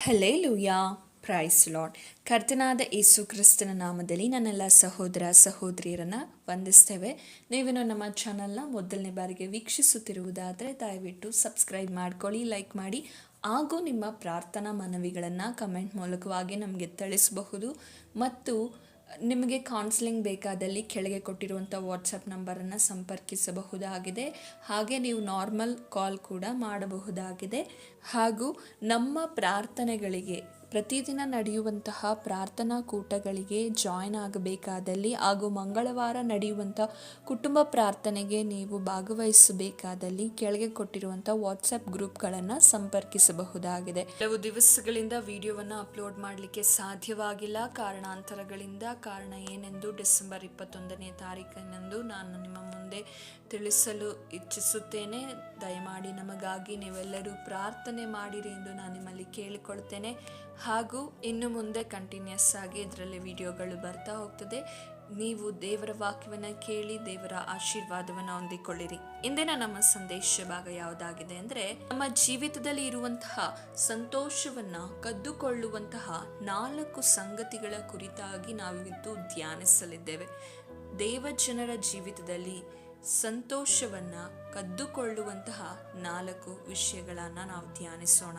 Hallelujah, price lord. ಕರ್ತನಾದ ಯೇಸು ಕ್ರಿಸ್ತನ ನಾಮದಲ್ಲಿ ನನ್ನೆಲ್ಲ ಸಹೋದರ ಸಹೋದರಿಯರನ್ನು ವಂದಿಸ್ತೇವೆ. ನೀವೇನು ನಮ್ಮ ಚಾನಲ್ನ ಮೊದಲನೇ ಬಾರಿಗೆ ವೀಕ್ಷಿಸುತ್ತಿರುವುದಾದರೆ ದಯವಿಟ್ಟು ಸಬ್ಸ್ಕ್ರೈಬ್ ಮಾಡ್ಕೊಳ್ಳಿ, ಲೈಕ್ ಮಾಡಿ, ಹಾಗೂ ನಿಮ್ಮ ಪ್ರಾರ್ಥನಾ ಮನವಿಗಳನ್ನು ಕಮೆಂಟ್ ಮೂಲಕವಾಗಿ ನಮಗೆ ತಿಳಿಸಬಹುದು. ಮತ್ತು ನಿಮಗೆ ಕೌನ್ಸಿಲಿಂಗ್ ಬೇಕಾದಲ್ಲಿ ಕೆಳಗೆ ಕೊಟ್ಟಿರುವಂಥ ವಾಟ್ಸಪ್ ನಂಬರನ್ನು ಸಂಪರ್ಕಿಸಬಹುದಾಗಿದೆ. ಹಾಗೆ ನೀವು ನಾರ್ಮಲ್ ಕಾಲ್ ಕೂಡ ಮಾಡಬಹುದಾಗಿದೆ. ಹಾಗೂ ನಮ್ಮ ಪ್ರಾರ್ಥನೆಗಳಿಗೆ ಪ್ರತಿದಿನ ನಡೆಯುವಂತಹ ಪ್ರಾರ್ಥನಾ ಕೂಟಗಳಿಗೆ ಜಾಯ್ನ್ ಆಗಬೇಕಾದಲ್ಲಿ ಹಾಗೂ ಮಂಗಳವಾರ ನಡೆಯುವಂಥ ಕುಟುಂಬ ಪ್ರಾರ್ಥನೆಗೆ ನೀವು ಭಾಗವಹಿಸಬೇಕಾದಲ್ಲಿ ಕೆಳಗೆ ಕೊಟ್ಟಿರುವಂಥ ವಾಟ್ಸಪ್ ಗ್ರೂಪ್ಗಳನ್ನು ಸಂಪರ್ಕಿಸಬಹುದಾಗಿದೆ. ಕೆಲವು ದಿವಸಗಳಿಂದ ವಿಡಿಯೋವನ್ನು ಅಪ್ಲೋಡ್ ಮಾಡಲಿಕ್ಕೆ ಸಾಧ್ಯವಾಗಿಲ್ಲ, ಕಾರಣಾಂತರಗಳಿಂದ. ಕಾರಣ ಏನೆಂದು ಡಿಸೆಂಬರ್ 21ನೇ ತಾರೀಕಿನಂದು ನಾನು ನಿಮ್ಮ ಮುಂದೆ ತಿಳಿಸಲು ಇಚ್ಛಿಸುತ್ತೇನೆ. ದಯಮಾಡಿ ನಮಗಾಗಿ ನೀವೆಲ್ಲರೂ ಪ್ರಾರ್ಥನೆ ಮಾಡಿರಿ ಎಂದು ನಾನು ನಿಮ್ಮಲ್ಲಿ ಕೇಳಿಕೊಳ್ತೇನೆ. ಹಾಗೂ ಇನ್ನು ಮುಂದೆ ಕಂಟಿನ್ಯೂಸ್ ಆಗಿ ಇದರಲ್ಲಿ ವಿಡಿಯೋಗಳು ಬರ್ತಾ ಹೋಗ್ತದೆ. ನೀವು ದೇವರ ವಾಕ್ಯವನ್ನು ಕೇಳಿ ದೇವರ ಆಶೀರ್ವಾದವನ್ನು ಹೊಂದಿಕೊಳ್ಳಿರಿ. ಇಂದಿನ ನಮ್ಮ ಸಂದೇಶ ಭಾಗ ಯಾವುದಾಗಿದೆ ಅಂದರೆ, ನಮ್ಮ ಜೀವಿತದಲ್ಲಿ ಇರುವಂತಹ ಸಂತೋಷವನ್ನು ಕದ್ದುಕೊಳ್ಳುವಂತಹ 4 ಸಂಗತಿಗಳ ಕುರಿತಾಗಿ ನಾವಿವತ್ತು ಧ್ಯಾನಿಸಲಿದ್ದೇವೆ. ದೇವಜನರ ಜೀವಿತದಲ್ಲಿ ಸಂತೋಷವನ್ನು ಕದ್ದುಕೊಳ್ಳುವಂತಹ 4 ವಿಷಯಗಳನ್ನು ನಾವು ಧ್ಯಾನಿಸೋಣ.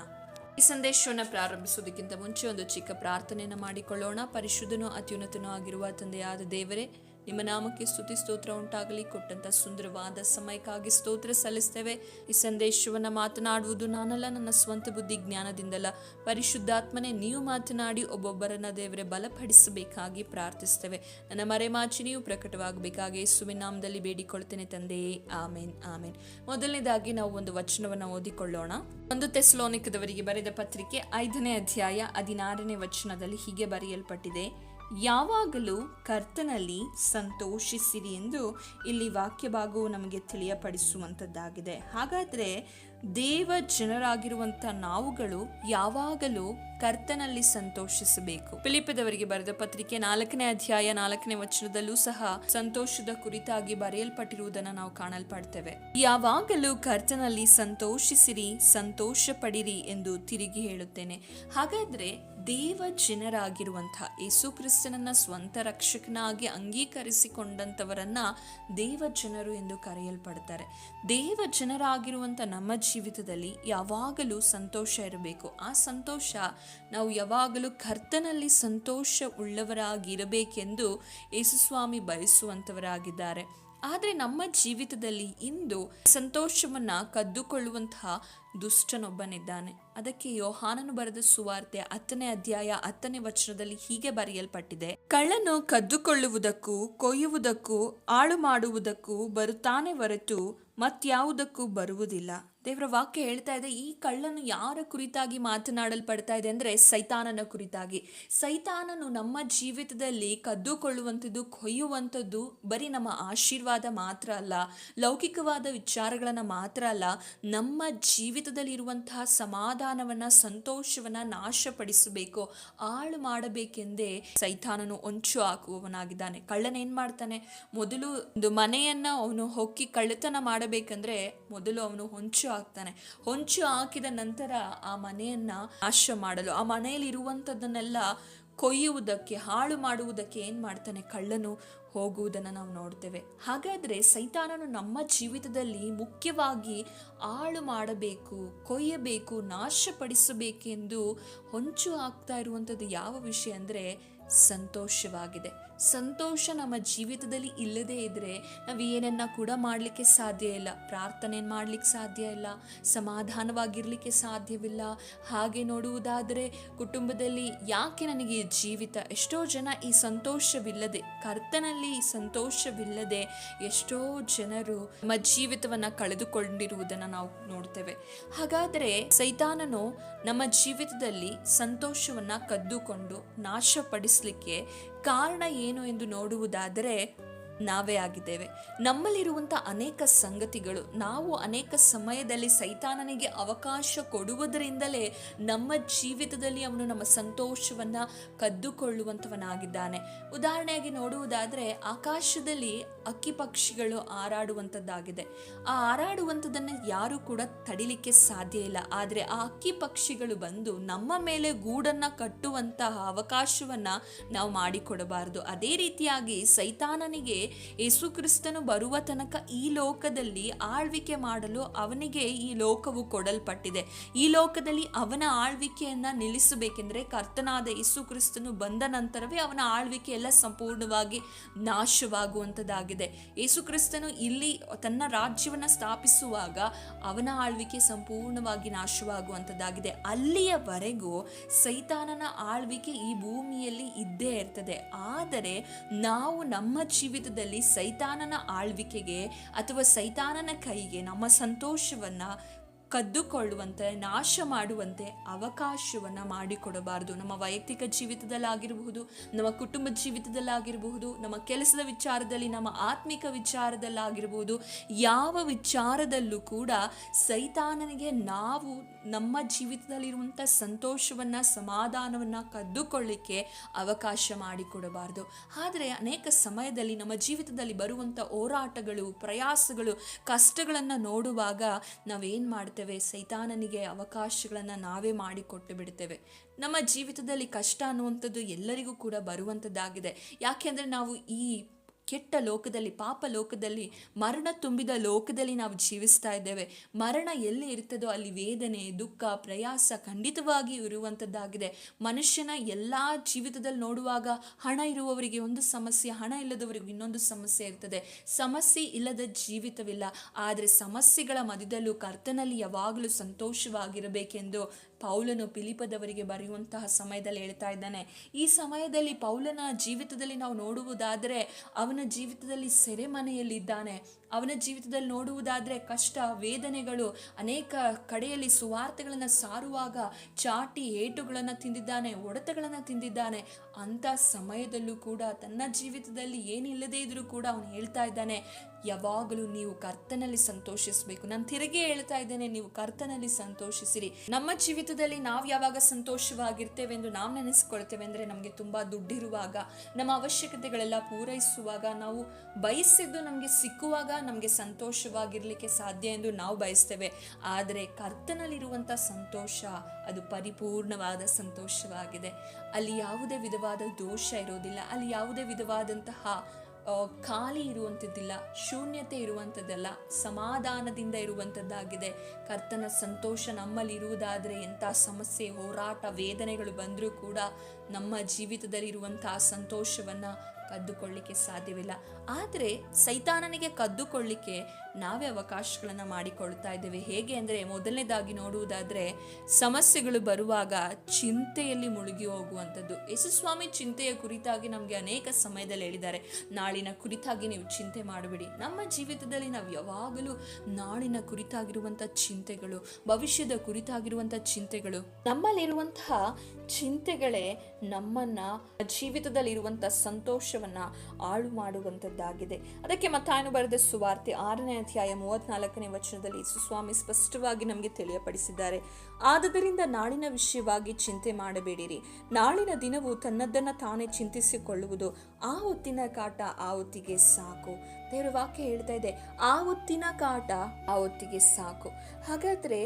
ಈ ಸಂದೇಶವನ್ನು ಪ್ರಾರಂಭಿಸುವುದಕ್ಕಿಂತ ಮುಂಚೆ ಒಂದು ಚಿಕ್ಕ ಪ್ರಾರ್ಥನೆಯನ್ನು ಮಾಡಿಕೊಳ್ಳೋಣ. ಪರಿಶುದ್ಧನೂ ಅತ್ಯುನ್ನತನೂ ಆಗಿರುವ ತಂದೆಯಾದ ದೇವರೇ, ನಿಮ್ಮ ನಾಮಕ್ಕೆ ಸ್ತುತಿ ಸ್ತೋತ್ರ ಉಂಟಾಗಲಿ. ಕೊಟ್ಟಂತ ಸುಂದರವಾದ ಸಮಯಕ್ಕಾಗಿ ಸ್ತೋತ್ರ ಸಲ್ಲಿಸ್ತೇವೆ. ಈ ಸಂದೇಶವನ್ನು ಮಾತನಾಡುವುದು ನಾನಲ್ಲ, ನನ್ನ ಸ್ವಂತ ಬುದ್ಧಿ ಜ್ಞಾನದಿಂದಲ್ಲ, ಪರಿಶುದ್ಧಾತ್ಮನೇ ನೀವು ಮಾತನಾಡಿ ಒಬ್ಬೊಬ್ಬರನ್ನ ದೇವರೇ ಬಲಪಡಿಸಬೇಕಾಗಿ ಪ್ರಾರ್ಥಿಸ್ತೇವೆ. ನನ್ನ ಮರೆಮಾಚಿ ನೀವು ಪ್ರಕಟವಾಗಬೇಕಾಗಿ ಯೇಸುವಿನ ನಾಮದಲ್ಲಿ ಬೇಡಿಕೊಳ್ತೇನೆ ತಂದೆಯೇ, ಆಮೇನ್ ಆಮೇನ್. ಮೊದಲನೇದಾಗಿ ನಾವು ಒಂದು ವಚನವನ್ನು ಓದಿಕೊಳ್ಳೋಣ. 1 ಥೆಸಲೋನಿಕದವರಿಗೆ ಬರೆದ ಪತ್ರಿಕೆ 5ನೇ ಅಧ್ಯಾಯ 16ನೇ ವಚನದಲ್ಲಿ ಹೀಗೆ ಬರೆಯಲ್ಪಟ್ಟಿದೆ, ಯಾವಾಗಲೂ ಕರ್ತನಲ್ಲಿ ಸಂತೋಷಿಸಿರಿ ಎಂದು ಇಲ್ಲಿ ವಾಕ್ಯ ಭಾಗವು ನಮಗೆ ತಿಳಿಯಪಡಿಸುವಂಥದ್ದಾಗಿದೆ. ಹಾಗಾದರೆ ದೇವ ಜನರಾಗಿರುವಂಥ ನಾವುಗಳು ಯಾವಾಗಲೂ ಕರ್ತನಲ್ಲಿ ಸಂತೋಷಿಸಬೇಕು. ಫಿಲಿಪ್ಪದವರಿಗೆ ಬರೆದ ಪತ್ರಿಕೆ 4ನೇ ಅಧ್ಯಾಯ 4ನೇ ವಚನದಲ್ಲೂ ಸಹ ಸಂತೋಷದ ಕುರಿತಾಗಿ ಬರೆಯಲ್ಪಟ್ಟಿರುವುದನ್ನು ನಾವು ಕಾಣಲ್ಪಡ್ತೇವೆ. ಯಾವಾಗಲೂ ಕರ್ತನಲ್ಲಿ ಸಂತೋಷಿಸಿರಿ, ಸಂತೋಷ ಪಡಿರಿ ಎಂದು ತಿರುಗಿ ಹೇಳುತ್ತೇನೆ. ಹಾಗಾದ್ರೆ ದೇವ ಜನರಾಗಿರುವಂತಹ ಯೇಸು ಕ್ರಿಸ್ತನನ್ನ ಸ್ವಂತ ರಕ್ಷಕನಾಗಿ ಅಂಗೀಕರಿಸಿಕೊಂಡಂಥವರನ್ನ ದೇವ ಜನರು ಎಂದು ಕರೆಯಲ್ಪಡ್ತಾರೆ. ದೇವ ಜನರಾಗಿರುವಂಥ ನಮ್ಮ ಜೀವಿತದಲ್ಲಿ ಯಾವಾಗಲೂ ಸಂತೋಷ ಇರಬೇಕು. ಆ ಸಂತೋಷ ನಾವು ಯಾವಾಗಲೂ ಕರ್ತನಲ್ಲಿ ಸಂತೋಷ ಉಳ್ಳವರಾಗಿರಬೇಕೆಂದು ಯೇಸುಸ್ವಾಮಿ ಬಯಸುವಂಥವರಾಗಿದ್ದಾರೆ. ಆದರೆ ನಮ್ಮ ಜೀವಿತದಲ್ಲಿ ಇಂದು ಸಂತೋಷವನ್ನ ಕದ್ದುಕೊಳ್ಳುವಂತಹ ದುಷ್ಟನೊಬ್ಬನಿದ್ದಾನೆ. ಅದಕ್ಕೆ ಯೋಹಾನನು ಬರೆದ ಸುವಾರ್ತೆ 10ನೇ ಅಧ್ಯಾಯ 10ನೇ ವಚನದಲ್ಲಿ ಹೀಗೆ ಬರೆಯಲ್ಪಟ್ಟಿದೆ, ಕಳ್ಳನು ಕದ್ದುಕೊಳ್ಳುವುದಕ್ಕೂ ಕೊಯ್ಯುವುದಕ್ಕೂ ಹಾಳು ಮಾಡುವುದಕ್ಕೂ ಬರುತ್ತಾನೆ ಹೊರತು ಮತ್ಯಾವುದಕ್ಕೂ ಬರುವುದಿಲ್ಲ. ದೇವರ ವಾಕ್ಯ ಹೇಳ್ತಾ ಇದೆ, ಈ ಕಳ್ಳನು ಯಾರ ಕುರಿತಾಗಿ ಮಾತನಾಡಲ್ಪಡ್ತಾ ಇದೆ ಅಂದರೆ ಸೈತಾನನ ಕುರಿತಾಗಿ. ಸೈತಾನನು ನಮ್ಮ ಜೀವಿತದಲ್ಲಿ ಕದ್ದುಕೊಳ್ಳುವಂಥದ್ದು, ಕೊಯ್ಯುವಂಥದ್ದು ಬರೀ ನಮ್ಮ ಆಶೀರ್ವಾದ ಮಾತ್ರ ಅಲ್ಲ, ಲೌಕಿಕವಾದ ವಿಚಾರಗಳನ್ನು ಮಾತ್ರ ಅಲ್ಲ, ನಮ್ಮ ಜೀವಿತದಲ್ಲಿ ಇರುವಂತಹ ಸಮಾಧಾನವನ್ನ, ಸಂತೋಷವನ್ನ ನಾಶಪಡಿಸಬೇಕು, ಹಾಳು ಮಾಡಬೇಕೆಂದೇ ಸೈತಾನನು ಹೊಂಚು ಹಾಕುವವನಾಗಿದ್ದಾನೆ. ಕಳ್ಳನೇನ್ ಮಾಡ್ತಾನೆ, ಮೊದಲು ಒಂದು ಮನೆಯನ್ನ ಅವನು ಹೊಕ್ಕಿ ಕಳ್ಳತನ ಮಾಡಬೇಕಂದ್ರೆ ಮೊದಲು ಅವನು ಹೊಂಚು ಹಾಕ್ತಾನೆ. ಹೊಂಚು ಹಾಕಿದ ನಂತರ ಆ ಮನೆಯನ್ನ ನಾಶ ಮಾಡಲು, ಆ ಮನೆಯಲ್ಲಿ ಇರುವಂಥದ್ದನ್ನೆಲ್ಲ ಕೊಯ್ಯುವುದಕ್ಕೆ, ಹಾಳು ಮಾಡುವುದಕ್ಕೆ ಏನ್ ಮಾಡ್ತಾನೆ, ಕಳ್ಳನು ಹೋಗುವುದನ್ನು ನಾವು ನೋಡ್ತೇವೆ. ಹಾಗಾದ್ರೆ ಸೈತಾನನು ನಮ್ಮ ಜೀವಿತದಲ್ಲಿ ಮುಖ್ಯವಾಗಿ ಹಾಳು ಮಾಡಬೇಕು, ಕೊಯ್ಯಬೇಕು, ನಾಶಪಡಿಸಬೇಕೆಂದು ಹೊಂಚು ಹಾಕ್ತಾ ಇರುವಂಥದ್ದು ಯಾವ ವಿಷಯ ಅಂದರೆ ಸಂತೋಷವಾಗಿದೆ. ಸಂತೋಷ ನಮ್ಮ ಜೀವಿತದಲ್ಲಿ ಇಲ್ಲದೇ ಇದ್ರೆ ನಾವು ಏನನ್ನ ಕೂಡ ಮಾಡಲಿಕ್ಕೆ ಸಾಧ್ಯ ಇಲ್ಲ. ಪ್ರಾರ್ಥನೆ ಮಾಡಲಿಕ್ಕೆ ಸಾಧ್ಯ ಇಲ್ಲ, ಸಮಾಧಾನವಾಗಿರ್ಲಿಕ್ಕೆ ಸಾಧ್ಯವಿಲ್ಲ. ಹಾಗೆ ನೋಡುವುದಾದರೆ ಕುಟುಂಬದಲ್ಲಿ ಯಾಕೆ ನನಗೆ ಜೀವಿತ, ಎಷ್ಟೋ ಜನ ಈ ಸಂತೋಷವಿಲ್ಲದೆ, ಕರ್ತನಲ್ಲಿ ಸಂತೋಷವಿಲ್ಲದೆ ಎಷ್ಟೋ ಜನರು ನಮ್ಮ ಜೀವಿತವನ್ನ ಕಳೆದುಕೊಂಡಿರುವುದನ್ನು ನಾವು ನೋಡ್ತೇವೆ. ಹಾಗಾದರೆ ಸೈತಾನನು ನಮ್ಮ ಜೀವಿತದಲ್ಲಿ ಸಂತೋಷವನ್ನ ಕದ್ದುಕೊಂಡು ನಾಶಪಡಿಸಲಿಕ್ಕೆ ಕಾರಣ ಏನು ಎಂದು ನೋಡುವುದಾದರೆ ನಾವೇ ಆಗಿದ್ದೇವೆ. ನಮ್ಮಲ್ಲಿರುವಂಥ ಅನೇಕ ಸಂಗತಿಗಳು, ನಾವು ಅನೇಕ ಸಮಯದಲ್ಲಿ ಸೈತಾನನಿಗೆ ಅವಕಾಶ ಕೊಡುವುದರಿಂದಲೇ ನಮ್ಮ ಜೀವಿತದಲ್ಲಿ ಅವನು ನಮ್ಮ ಸಂತೋಷವನ್ನು ಕದ್ದುಕೊಳ್ಳುವಂಥವನಾಗಿದ್ದಾನೆ. ಉದಾಹರಣೆಯಾಗಿ ನೋಡುವುದಾದರೆ, ಆಕಾಶದಲ್ಲಿ ಅಕ್ಕಿ ಪಕ್ಷಿಗಳು ಹಾರಾಡುವಂಥದ್ದಾಗಿದೆ. ಆ ಹಾರಾಡುವಂಥದ್ದನ್ನು ಯಾರೂ ಕೂಡ ತಡಿಲಿಕ್ಕೆ ಸಾಧ್ಯ ಇಲ್ಲ. ಆದರೆ ಆ ಅಕ್ಕಿ ಪಕ್ಷಿಗಳು ಬಂದು ನಮ್ಮ ಮೇಲೆ ಗೂಡನ್ನು ಕಟ್ಟುವಂತಹ ಅವಕಾಶವನ್ನು ನಾವು ಮಾಡಿಕೊಡಬಾರದು. ಅದೇ ರೀತಿಯಾಗಿ ಸೈತಾನನಿಗೆ ಯೇಸು ಕ್ರಿಸ್ತನು ಬರುವ ತನಕ ಈ ಲೋಕದಲ್ಲಿ ಆಳ್ವಿಕೆ ಮಾಡಲು ಅವನಿಗೆ ಈ ಲೋಕವು ಕೊಡಲ್ಪಟ್ಟಿದೆ. ಈ ಲೋಕದಲ್ಲಿ ಅವನ ಆಳ್ವಿಕೆಯನ್ನ ನಿಲ್ಲಿಸಬೇಕೆಂದರೆ ಕರ್ತನಾದ ಯೇಸು ಕ್ರಿಸ್ತನು ಬಂದ ನಂತರವೇ ಅವನ ಆಳ್ವಿಕೆ ಎಲ್ಲ ಸಂಪೂರ್ಣವಾಗಿ ನಾಶವಾಗುವಂಥದ್ದಾಗಿದೆ. ಯೇಸು ಕ್ರಿಸ್ತನು ಇಲ್ಲಿ ತನ್ನ ರಾಜ್ಯವನ್ನು ಸ್ಥಾಪಿಸುವಾಗ ಅವನ ಆಳ್ವಿಕೆ ಸಂಪೂರ್ಣವಾಗಿ ನಾಶವಾಗುವಂಥದ್ದಾಗಿದೆ. ಅಲ್ಲಿಯವರೆಗೂ ಸೈತಾನನ ಆಳ್ವಿಕೆ ಈ ಭೂಮಿಯಲ್ಲಿ ಇದ್ದೇ ಇರ್ತದೆ. ಆದರೆ ನಾವು ನಮ್ಮ ಜೀವಿತದಲ್ಲಿ ಸೈತಾನನ ಆಳ್ವಿಕೆಗೆ ಅಥವಾ ಸೈತಾನನ ಕೈಗೆ ನಮ್ಮ ಸಂತೋಷವನ್ನು ಕದ್ದುಕೊಳ್ಳುವಂತೆ, ನಾಶ ಮಾಡುವಂತೆ ಅವಕಾಶವನ್ನು ಮಾಡಿಕೊಡಬಾರದು. ನಮ್ಮ ವೈಯಕ್ತಿಕ ಜೀವಿತದಲ್ಲಾಗಿರಬಹುದು, ನಮ್ಮ ಕುಟುಂಬ ಜೀವಿತದಲ್ಲಾಗಿರಬಹುದು, ನಮ್ಮ ಕೆಲಸದ ವಿಚಾರದಲ್ಲಿ, ನಮ್ಮ ಆತ್ಮಿಕ ವಿಚಾರದಲ್ಲಾಗಿರಬಹುದು, ಯಾವ ವಿಚಾರದಲ್ಲೂ ಕೂಡ ಸೈತಾನನಿಗೆ ನಾವು ನಮ್ಮ ಜೀವಿತದಲ್ಲಿರುವಂಥ ಸಂತೋಷವನ್ನು, ಸಮಾಧಾನವನ್ನು ಕದ್ದುಕೊಳ್ಳಿಕ್ಕೆ ಅವಕಾಶ ಮಾಡಿಕೊಡಬಾರದು. ಆದರೆ ಅನೇಕ ಸಮಯದಲ್ಲಿ ನಮ್ಮ ಜೀವಿತದಲ್ಲಿ ಬರುವಂಥ ಹೋರಾಟಗಳು, ಪ್ರಯಾಸಗಳು, ಕಷ್ಟಗಳನ್ನು ನೋಡುವಾಗ ನಾವೇನು ಮಾಡ್ತೇವೆ? ಸೈತಾನನಿಗೆ ಅವಕಾಶಗಳನ್ನು ನಾವೇ ಮಾಡಿಕೊಟ್ಟು ಬಿಡ್ತೇವೆ. ನಮ್ಮ ಜೀವಿತದಲ್ಲಿ ಕಷ್ಟ ಅನ್ನುವಂಥದ್ದು ಎಲ್ಲರಿಗೂ ಕೂಡ ಬರುವಂಥದ್ದಾಗಿದೆ. ಯಾಕೆಂದರೆ ನಾವು ಈ ಕೆಟ್ಟ ಲೋಕದಲ್ಲಿ, ಪಾಪ ಲೋಕದಲ್ಲಿ, ಮರಣ ತುಂಬಿದ ಲೋಕದಲ್ಲಿ ನಾವು ಜೀವಿಸ್ತಾ ಇದ್ದೇವೆ. ಮರಣ ಎಲ್ಲಿ ಇರ್ತದೋ ಅಲ್ಲಿ ವೇದನೆ, ದುಃಖ, ಪ್ರಯಾಸ ಖಂಡಿತವಾಗಿ ಇರುವಂಥದ್ದಾಗಿದೆ. ಮನುಷ್ಯನ ಎಲ್ಲ ಜೀವಿತದಲ್ಲಿ ನೋಡುವಾಗ ಹಣ ಇರುವವರಿಗೆ ಒಂದು ಸಮಸ್ಯೆ, ಹಣ ಇಲ್ಲದವರಿಗೆ ಇನ್ನೊಂದು ಸಮಸ್ಯೆ ಇರ್ತದೆ. ಸಮಸ್ಯೆ ಇಲ್ಲದ ಜೀವಿತವಿಲ್ಲ. ಆದರೆ ಸಮಸ್ಯೆಗಳ ಮಧ್ಯದಲ್ಲೂ ಕರ್ತನಲ್ಲಿ ಯಾವಾಗಲೂ ಸಂತೋಷವಾಗಿರಬೇಕೆಂದು ಪೌಲನು ಫಿಲಿಪ್ಪದವರಿಗೆ ಬರೆಯುವಂತಹ ಸಮಯದಲ್ಲಿ ಹೇಳ್ತಾ ಇದ್ದಾನೆ. ಈ ಸಮಯದಲ್ಲಿ ಪೌಲನ ಜೀವಿತದಲ್ಲಿ ನಾವು ನೋಡುವುದಾದರೆ ಅವನ ಜೀವಿತದಲ್ಲಿ ಸೆರೆಮನೆಯಲ್ಲಿದ್ದಾನೆ. ಅವನ ಜೀವಿತದಲ್ಲಿ ನೋಡುವುದಾದರೆ ಕಷ್ಟ, ವೇದನೆಗಳು, ಅನೇಕ ಕಡೆಯಲ್ಲಿ ಸುವಾರ್ತೆಗಳನ್ನು ಸಾರುವಾಗ ಚಾಟಿ ಏಟುಗಳನ್ನು ತಿಂದಿದ್ದಾನೆ, ಹೊಡೆತಗಳನ್ನು ತಿಂದಿದ್ದಾನೆ. ಅಂಥ ಸಮಯದಲ್ಲೂ ಕೂಡ ತನ್ನ ಜೀವಿತದಲ್ಲಿ ಏನಿಲ್ಲದೇ ಇದ್ರೂ ಕೂಡ ಅವನು ಹೇಳ್ತಾ ಇದ್ದಾನೆ, ಯಾವಾಗಲೂ ನೀವು ಕರ್ತನಲ್ಲಿ ಸಂತೋಷಿಸಬೇಕು. ನಾನು ತಿರುಗಿ ಹೇಳ್ತಾ ಇದ್ದೇನೆ, ನೀವು ಕರ್ತನಲ್ಲಿ ಸಂತೋಷಿಸಿರಿ. ನಮ್ಮ ಜೀವಿತದಲ್ಲಿ ನಾವು ಯಾವಾಗ ಸಂತೋಷವಾಗಿರ್ತೇವೆ ಎಂದು ನಾವು ನೆನೆಸ್ಕೊಳ್ತೇವೆ ಅಂದರೆ, ನಮಗೆ ತುಂಬ ದುಡ್ಡಿರುವಾಗ, ನಮ್ಮ ಅವಶ್ಯಕತೆಗಳೆಲ್ಲ ಪೂರೈಸುವಾಗ, ನಾವು ಬಯಸಿದ್ದು ನಮಗೆ ಸಿಕ್ಕುವಾಗ ನಮಗೆ ಸಂತೋಷವಾಗಿರಲಿಕ್ಕೆ ಸಾಧ್ಯ ಎಂದು ನಾವು ಬಯಸ್ತೇವೆ. ಆದರೆ ಕರ್ತನಲ್ಲಿರುವಂಥ ಸಂತೋಷ ಅದು ಪರಿಪೂರ್ಣವಾದ ಸಂತೋಷವಾಗಿದೆ. ಅಲ್ಲಿ ಯಾವುದೇ ವಿಧವಾದ ದೋಷ ಇರೋದಿಲ್ಲ. ಅಲ್ಲಿ ಯಾವುದೇ ವಿಧವಾದಂತಹ ಖಾಲಿ ಇರುವಂಥದ್ದಿಲ್ಲ, ಶೂನ್ಯತೆ ಇರುವಂಥದ್ದಲ್ಲ, ಸಮಾಧಾನದಿಂದ ಇರುವಂಥದ್ದಾಗಿದೆ. ಕರ್ತನ ಸಂತೋಷ ನಮ್ಮಲ್ಲಿ ಇರುವುದಾದರೆ ಎಂಥ ಸಮಸ್ಯೆ, ಹೋರಾಟ, ವೇದನೆಗಳು ಬಂದರೂ ಕೂಡ ನಮ್ಮ ಜೀವಿತದಲ್ಲಿರುವಂತಹ ಸಂತೋಷವನ್ನು ಕದ್ದುಕೊಳ್ಳಿಕ್ಕೆ ಸಾಧ್ಯವಿಲ್ಲ. ಆದರೆ ಸೈತಾನನಿಗೆ ಕದ್ದುಕೊಳ್ಳಿಕ್ಕೆ ನಾವೇ ಅವಕಾಶಗಳನ್ನು ಮಾಡಿಕೊಳ್ತಾ ಇದ್ದೇವೆ. ಹೇಗೆ ಅಂದರೆ, ಮೊದಲನೇದಾಗಿ ನೋಡುವುದಾದರೆ ಸಮಸ್ಯೆಗಳು ಬರುವಾಗ ಚಿಂತೆಯಲ್ಲಿ ಮುಳುಗಿ ಹೋಗುವಂಥದ್ದು. ಯೇಸುಸ್ವಾಮಿ ಚಿಂತೆಯ ಕುರಿತಾಗಿ ನಮಗೆ ಅನೇಕ ಸಮಯದಲ್ಲಿ ಹೇಳಿದ್ದಾರೆ, ನಾಳಿನ ಕುರಿತಾಗಿ ನೀವು ಚಿಂತೆ ಮಾಡಬೇಡಿ. ನಮ್ಮ ಜೀವಿತದಲ್ಲಿ ನಾವು ಯಾವಾಗಲೂ ನಾಳಿನ ಕುರಿತಾಗಿರುವಂಥ ಚಿಂತೆಗಳು, ಭವಿಷ್ಯದ ಕುರಿತಾಗಿರುವಂಥ ಚಿಂತೆಗಳು, ನಮ್ಮಲ್ಲಿರುವಂತಹ ಚಿಂತೆಗಳೇ ನಮ್ಮನ್ನ ಜೀವಿತದಲ್ಲಿರುವಂಥ ಸಂತೋಷವನ್ನ ಹಾಳು ಮಾಡುವಂಥದ್ದಾಗಿದೆ. ಅದಕ್ಕೆ ಮತ್ತಾಯನು ಬರೆದ ಸುವಾರ್ತೆ 6ನೇ ಅಧ್ಯಾಯ 34ನೇ ವಚನದಲ್ಲಿ ಯೇಸುಸ್ವಾಮಿ ಸ್ಪಷ್ಟವಾಗಿ ನಮಗೆ ತಿಳಿಯಪಡಿಸಿದ್ದಾರೆ. ಆದುದರಿಂದ ನಾಳಿನ ವಿಷಯವಾಗಿ ಚಿಂತೆ ಮಾಡಬೇಡಿರಿ, ನಾಳಿನ ದಿನವು ತನ್ನದನ್ನು ತಾನೇ ಚಿಂತಿಸಿಕೊಳ್ಳುವುದು, ಆ ಹೊತ್ತಿನ ಕಾಟ ಆ ಹೊತ್ತಿಗೆ ಸಾಕು. ದೇವರ ವಾಕ್ಯ ಹೇಳ್ತಾ ಇದೆ, ಆ ಹೊತ್ತಿನ ಕಾಟ ಆ ಹೊತ್ತಿಗೆ ಸಾಕು. ಹಾಗಾದರೆ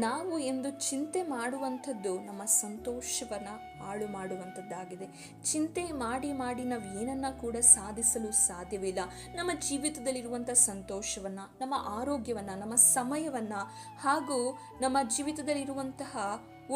ನಾವು ಎಂದು ಚಿಂತೆ ಮಾಡುವಂಥದ್ದು ನಮ್ಮ ಸಂತೋಷವನ್ನು ಹಾಳು ಮಾಡುವಂಥದ್ದಾಗಿದೆ. ಚಿಂತೆ ಮಾಡಿ ಮಾಡಿ ನಾವು ಏನನ್ನ ಕೂಡ ಸಾಧಿಸಲು ಸಾಧ್ಯವಿಲ್ಲ. ನಮ್ಮ ಜೀವಿತದಲ್ಲಿರುವಂಥ ಸಂತೋಷವನ್ನು, ನಮ್ಮ ಆರೋಗ್ಯವನ್ನು, ನಮ್ಮ ಸಮಯವನ್ನು ಹಾಗೂ ನಮ್ಮ ಜೀವಿತದಲ್ಲಿರುವಂತಹ